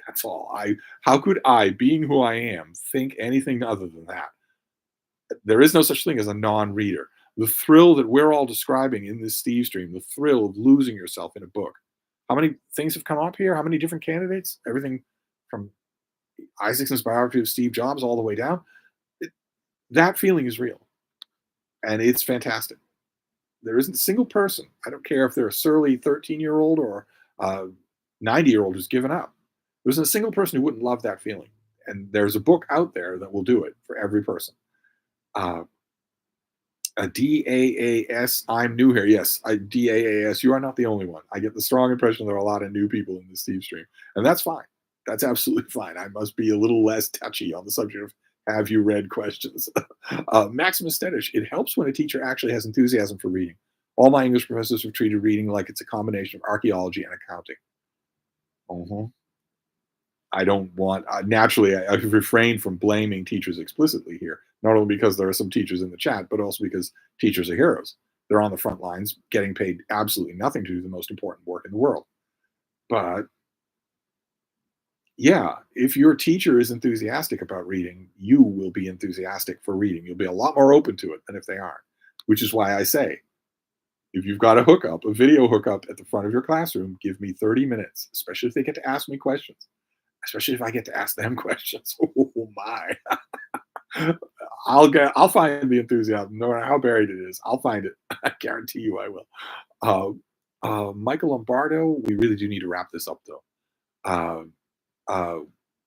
[SPEAKER 1] That's all. How could I, being who I am, think anything other than that? There is no such thing as a non-reader. The thrill that we're all describing in this Stevestream, the thrill of losing yourself in a book. How many things have come up here? How many different candidates? Everything from Isaacson's biography of Steve Jobs all the way down. That feeling is real, and it's fantastic. There isn't a single person, I don't care if they're a surly 13-year-old or a 90-year-old who's given up. There isn't a single person who wouldn't love that feeling. And there's a book out there that will do it for every person. Uh, a DAAS, I'm new here. Yes, DAAS, you are not the only one. I get the strong impression there are a lot of new people in the Stevestream, and that's fine. That's absolutely fine. I must be a little less touchy on the subject of have you read questions. Maximus Stedish, it helps when a teacher actually has enthusiasm for reading. All my English professors have treated reading like it's a combination of archaeology and accounting. Mhm. I don't want, naturally, I refrain from blaming teachers explicitly here, not only because there are some teachers in the chat, but also because teachers are heroes. They're on the front lines getting paid absolutely nothing to do the most important work in the world. But yeah, if your teacher is enthusiastic about reading, you will be enthusiastic for reading. You'll be a lot more open to it than if they aren't, which is why I say, if you've got a hookup, a video hookup at the front of your classroom, give me 30 minutes, especially if they get to ask me questions, especially if I get to ask them questions. Oh my. I'll find the enthusiasm, no matter how buried it is. I'll find it. I guarantee you I will. Michael Lombardo, we really do need to wrap this up though. Uh, uh,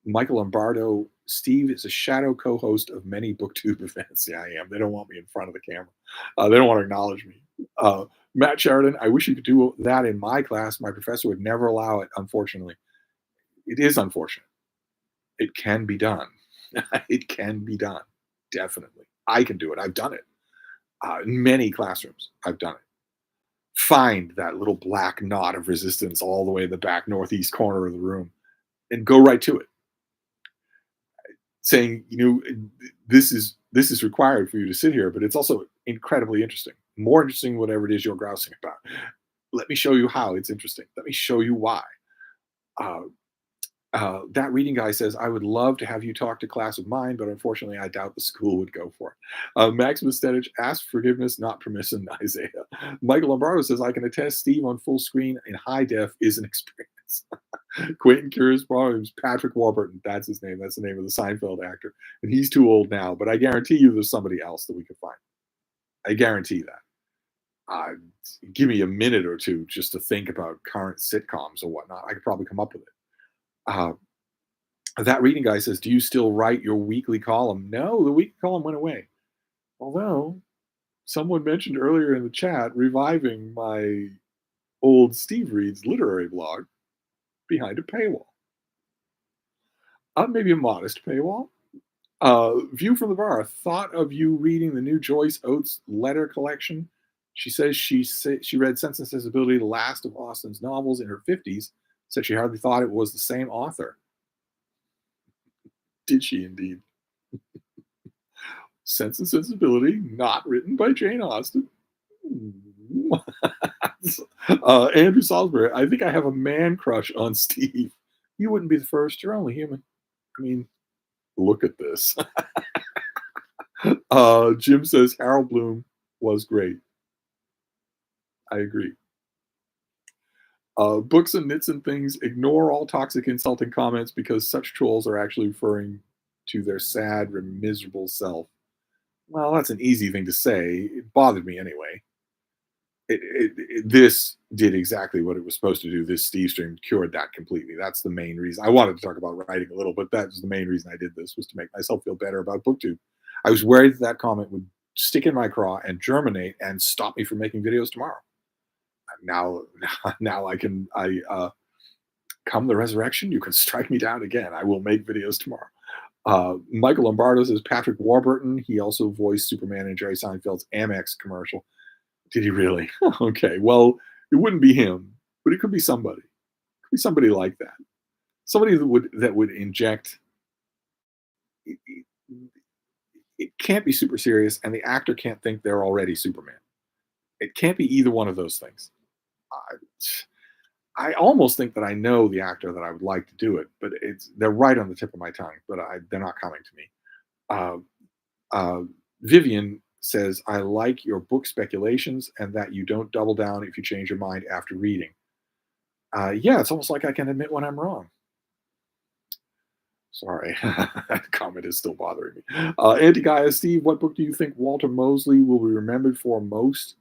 [SPEAKER 1] Michael Lombardo, Steve is a shadow co-host of many booktube events. Yeah, I am. They don't want me in front of the camera. They don't want to acknowledge me. Uh, Matt Sheridan, I wish you could do that in my class. My professor would never allow it, unfortunately. It is unfortunate. It can be done. It can be done. Definitely. I can do it. I've done it. In many classrooms, I've done it. Find that little black knot of resistance all the way in the back northeast corner of the room and go right to it, saying, this is required for you to sit here, but it's also incredibly interesting, more interesting, whatever it is you're grousing about. Let me show you how it's interesting. Let me show you why. Uh, that reading guy says, I would love to have you talk to class of mine, but unfortunately, I doubt the school would go for it. Maximus Stenich, ask forgiveness, not permission, Isaiah. Michael Lombardo says, I can attest Steve on full screen in high def is an experience. Quentin Curious Problems, Patrick Warburton, that's his name. That's the name of the Seinfeld actor. And he's too old now, but I guarantee you there's somebody else that we can find. I guarantee that. Uh, Give me a minute or two just to think about current sitcoms or whatnot. I could probably come up with it. Uh, that reading guy says, do you still write your weekly column? No, the weekly column went away. Although someone mentioned earlier in the chat reviving my old Steve Reads literary blog behind a paywall. Maybe a modest paywall. View from the bar. Thought of you reading the new Joyce Oates letter collection. She says she read Sense and Sensibility, the last of Austen's novels, in her 50s. Said she hardly thought it was the same author. Did she indeed? Sense and Sensibility, not written by Jane Austen. Andrew Salisbury, I think I have a man crush on Steve. You wouldn't be the first. You're only human. I mean, look at this. Jim says Harold Bloom was great. I agree. Books and Knits and Things, ignore all toxic, insulting comments because such trolls are actually referring to their sad, miserable self. Well, that's an easy thing to say. It bothered me anyway. This did exactly what it was supposed to do. This Stevestream cured that completely. That's the main reason. I wanted to talk about writing a little, but that was the main reason I did this, was to make myself feel better about BookTube. I was worried that comment would stick in my craw and germinate and stop me from making videos tomorrow. Now, now come the resurrection, you can strike me down again. I will make videos tomorrow. Michael Lombardo says Patrick Warburton. He also voiced Superman in Jerry Seinfeld's Amex commercial. Did he really? Okay. Well, it wouldn't be him, but it could be somebody. It could be somebody like that. Somebody that would inject. It can't be super serious, and the actor can't think they're already Superman. It can't be either one of those things. I almost think that I know the actor that I would like to do it, but they're right on the tip of my tongue, but they're not coming to me. Uh, Vivian says, I like your book speculations and that you don't double down if you change your mind after reading. Yeah, it's almost like I can admit when I'm wrong. Sorry, that comment is still bothering me. Anti-Gaia Steve, what book do you think Walter Mosley will be remembered for most?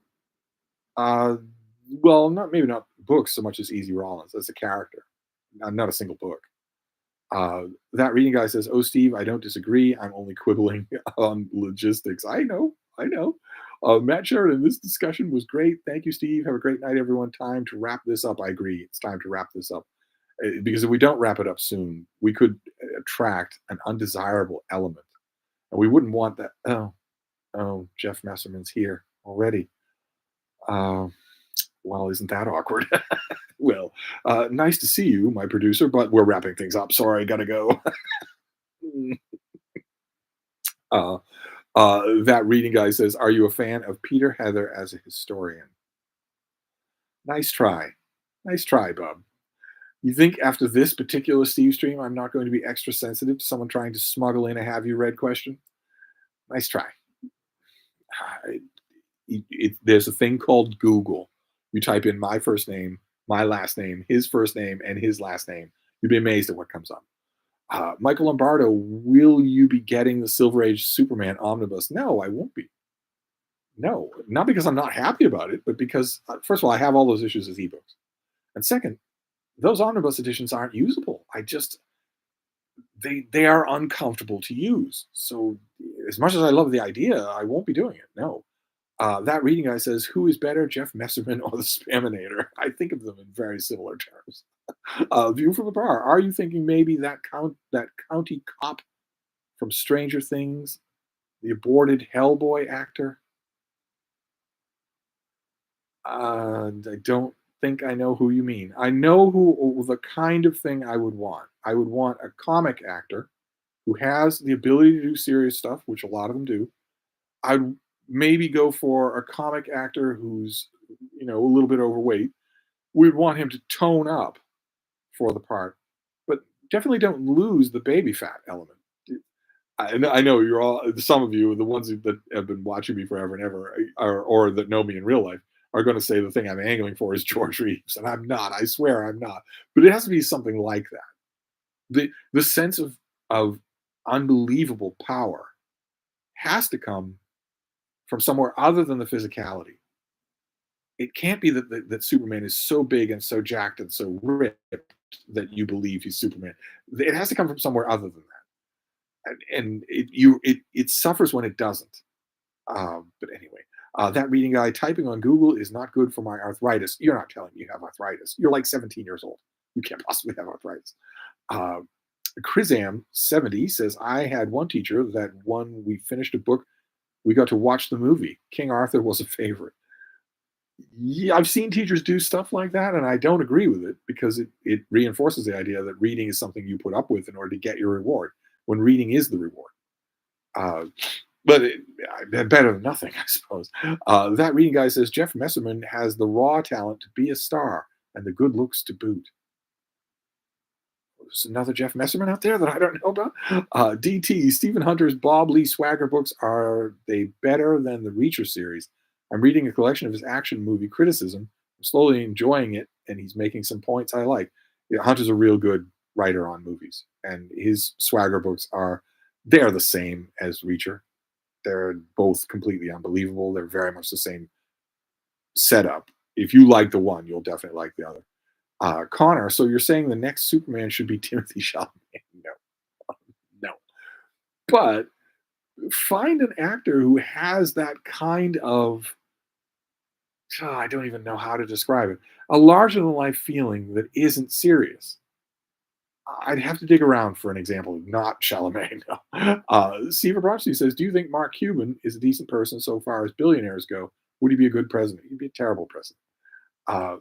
[SPEAKER 1] Well, maybe not books so much as Easy Rollins as a character, not a single book. That reading guy says, "Oh, Steve, I don't disagree. I'm only quibbling on logistics." I know. Matt Sheridan, this discussion was great. Thank you, Steve. Have a great night, everyone. Time to wrap this up. I agree. It's time to wrap this up. Because if we don't wrap it up soon, we could attract an undesirable element. And we wouldn't want that. Oh, Jeff Messerman's here already. Well, isn't that awkward? Well, nice to see you, my producer, but we're wrapping things up. Sorry, gotta go. uh, that reading guy says, are you a fan of Peter Heather as a historian? Nice try. Nice try, Bob. You think after this particular Stevestream, I'm not going to be extra sensitive to someone trying to smuggle in a have you read question? Nice try. There's a thing called Google. You type in my first name, my last name, his first name, and his last name. You'd be amazed at what comes up. Michael Lombardo, will you be getting the Silver Age Superman omnibus? No, I won't be. No, not because I'm not happy about it, but because, first of all, I have all those issues as ebooks. And second, those omnibus editions aren't usable. They are uncomfortable to use. So as much as I love the idea, I won't be doing it. No. That reading guy says, "Who is better, Jeff Messerman or the Spaminator?" I think of them in very similar terms. View from the bar. Are you thinking maybe that county cop from Stranger Things, the aborted Hellboy actor? I don't think I know who you mean. I know who the kind of thing I would want. I would want a comic actor who has the ability to do serious stuff, which a lot of them do. I'd maybe go for a comic actor who's, a little bit overweight. We'd want him to tone up for the part, but definitely don't lose the baby fat element. I know you're all some of you, the ones that have been watching me forever and ever, or that know me in real life, are going to say the thing I'm angling for is George Reeves, and I'm not. I swear I'm not. But it has to be something like that. The sense of unbelievable power has to come from somewhere other than the physicality. It can't be that Superman is so big and so jacked and so ripped that you believe he's Superman. It has to come from somewhere other than that, and it suffers when it doesn't. But anyway, that reading guy typing on Google is not good for my arthritis. You're not telling me you have arthritis. You're like 17 years old. You can't possibly have arthritis. Uh, Chrisam70 says, I had one teacher that when we finished a book, we got to watch the movie. King Arthur was a favorite. Yeah, I've seen teachers do stuff like that, and I don't agree with it because it reinforces the idea that reading is something you put up with in order to get your reward, when reading is the reward. Uh, but better than nothing, I suppose. That reading guy says Jeff Messerman has the raw talent to be a star and the good looks to boot. There's another Jeff Messerman out there that I don't know about. DT, Stephen Hunter's Bob Lee Swagger books, are they better than the Reacher series? I'm reading a collection of his action movie criticism. I'm slowly enjoying it, and he's making some points I like. Yeah, Hunter's a real good writer on movies, and his Swagger books they're the same as Reacher. They're both completely unbelievable. They're very much the same setup. If you like the one, you'll definitely like the other. Connor, so you're saying the next Superman should be Timothy Chalamet? No, no. But find an actor who has that kind of, I don't even know how to describe it, a larger than life feeling that isn't serious. I'd have to dig around for an example, not Chalamet. No. Steve Abramsky says, do you think Mark Cuban is a decent person so far as billionaires go? Would he be a good president? He'd be a terrible president.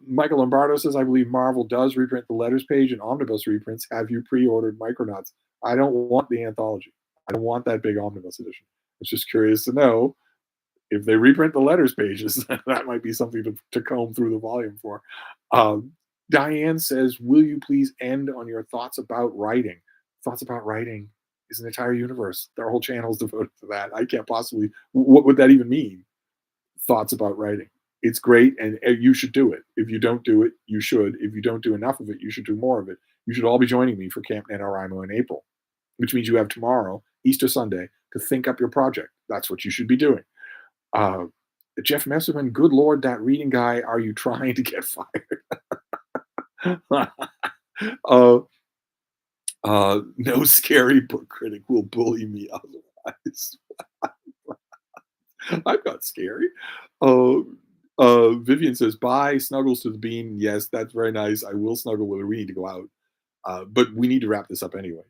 [SPEAKER 1] Michael Lombardo says, I believe Marvel does reprint the letters page and omnibus reprints. Have you pre-ordered Micronauts? I don't want the anthology. I don't want that big omnibus edition. I was just curious to know if they reprint the letters pages, that might be something to comb through the volume for. Um, Diane says, will you please end on your thoughts about writing? Thoughts about writing is an entire universe. Their whole channel is devoted to that. I can't possibly, what would that even mean? Thoughts about writing. It's great, and you should do it. If you don't do it, you should. If you don't do enough of it, you should do more of it. You should all be joining me for Camp NaNoWriMo in April, which means you have tomorrow, Easter Sunday, to think up your project. That's what you should be doing. Uh, Jeff Messerman, good Lord, that reading guy, are you trying to get fired? uh, no scary book critic will bully me otherwise. I'm not scary. Uh, Vivian says, bye, snuggles to the bean. Yes, that's very nice. I will snuggle with her. We need to go out. But we need to wrap this up anyway.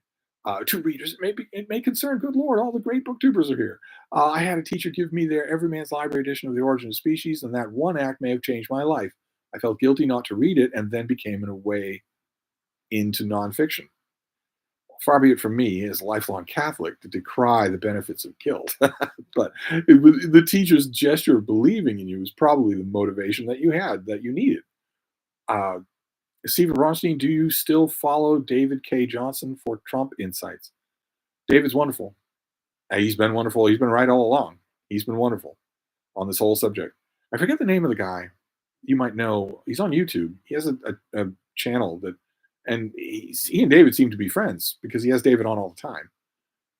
[SPEAKER 1] To readers, it may concern, good Lord, all the great booktubers are here. I had a teacher give me their Everyman's Library edition of The Origin of Species, and that one act may have changed my life. I felt guilty not to read it and then became in a way into nonfiction. Far be it from me, as a lifelong Catholic, to decry the benefits of guilt. But the teacher's gesture of believing in you was probably the motivation that you had, that you needed. Uh, Stephen Bronstein, do you still follow David K. Johnson for Trump insights? David's wonderful. He's been wonderful. He's been right all along. He's been wonderful on this whole subject. I forget the name of the guy. You might know. He's on YouTube. He has a channel that, and he and David seem to be friends because he has David on all the time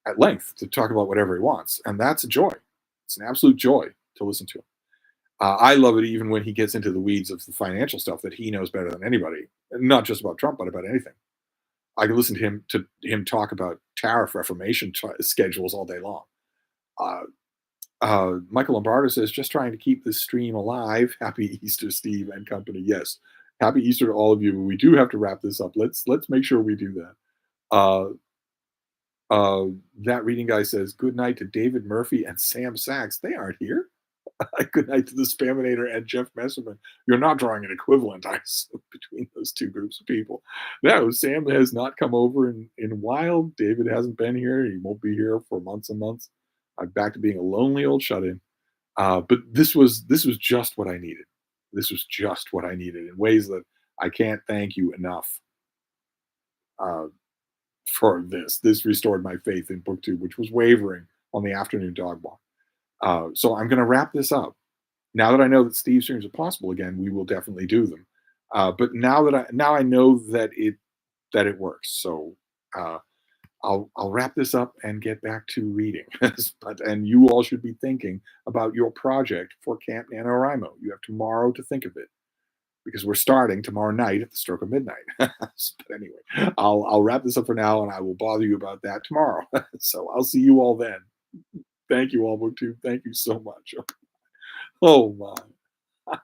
[SPEAKER 1] at length to talk about whatever he wants. And that's a joy. It's an absolute joy to listen to him. I love it even when he gets into the weeds of the financial stuff that he knows better than anybody, not just about Trump, but about anything. I can listen to him talk about tariff reformation schedules all day long. Uh, Michael Lombardo says, "Just trying to keep this stream alive. Happy Easter, Steve and company." Yes, happy Easter to all of you. We do have to wrap this up. Let's make sure we do that. Uh, uh, that reading guy says, "Good night to David Murphy and Sam Sachs." They aren't here. Good night to the Spaminator and Jeff Messerman. You're not drawing an equivalent, I assume, between those two groups of people. No, Sam has not come over in a while. David hasn't been here. He won't be here for months and months. I'm back to being a lonely old shut-in. But this was just what I needed. This was just what I needed in ways that I can't thank you enough uh, for this. This restored my faith in book two, which was wavering on the afternoon dog walk. So I'm going to wrap this up. Now that I know that Steve streams are possible again, we will definitely do them. But now I know that it works. So uh, I'll wrap this up and get back to reading. And you all should be thinking about your project for Camp NaNoWriMo. You have tomorrow to think of it because we're starting tomorrow night at the stroke of midnight. But anyway, I'll wrap this up for now, and I will bother you about that tomorrow. So I'll see you all then. Thank you all, BookTube. Thank you so much. Oh my.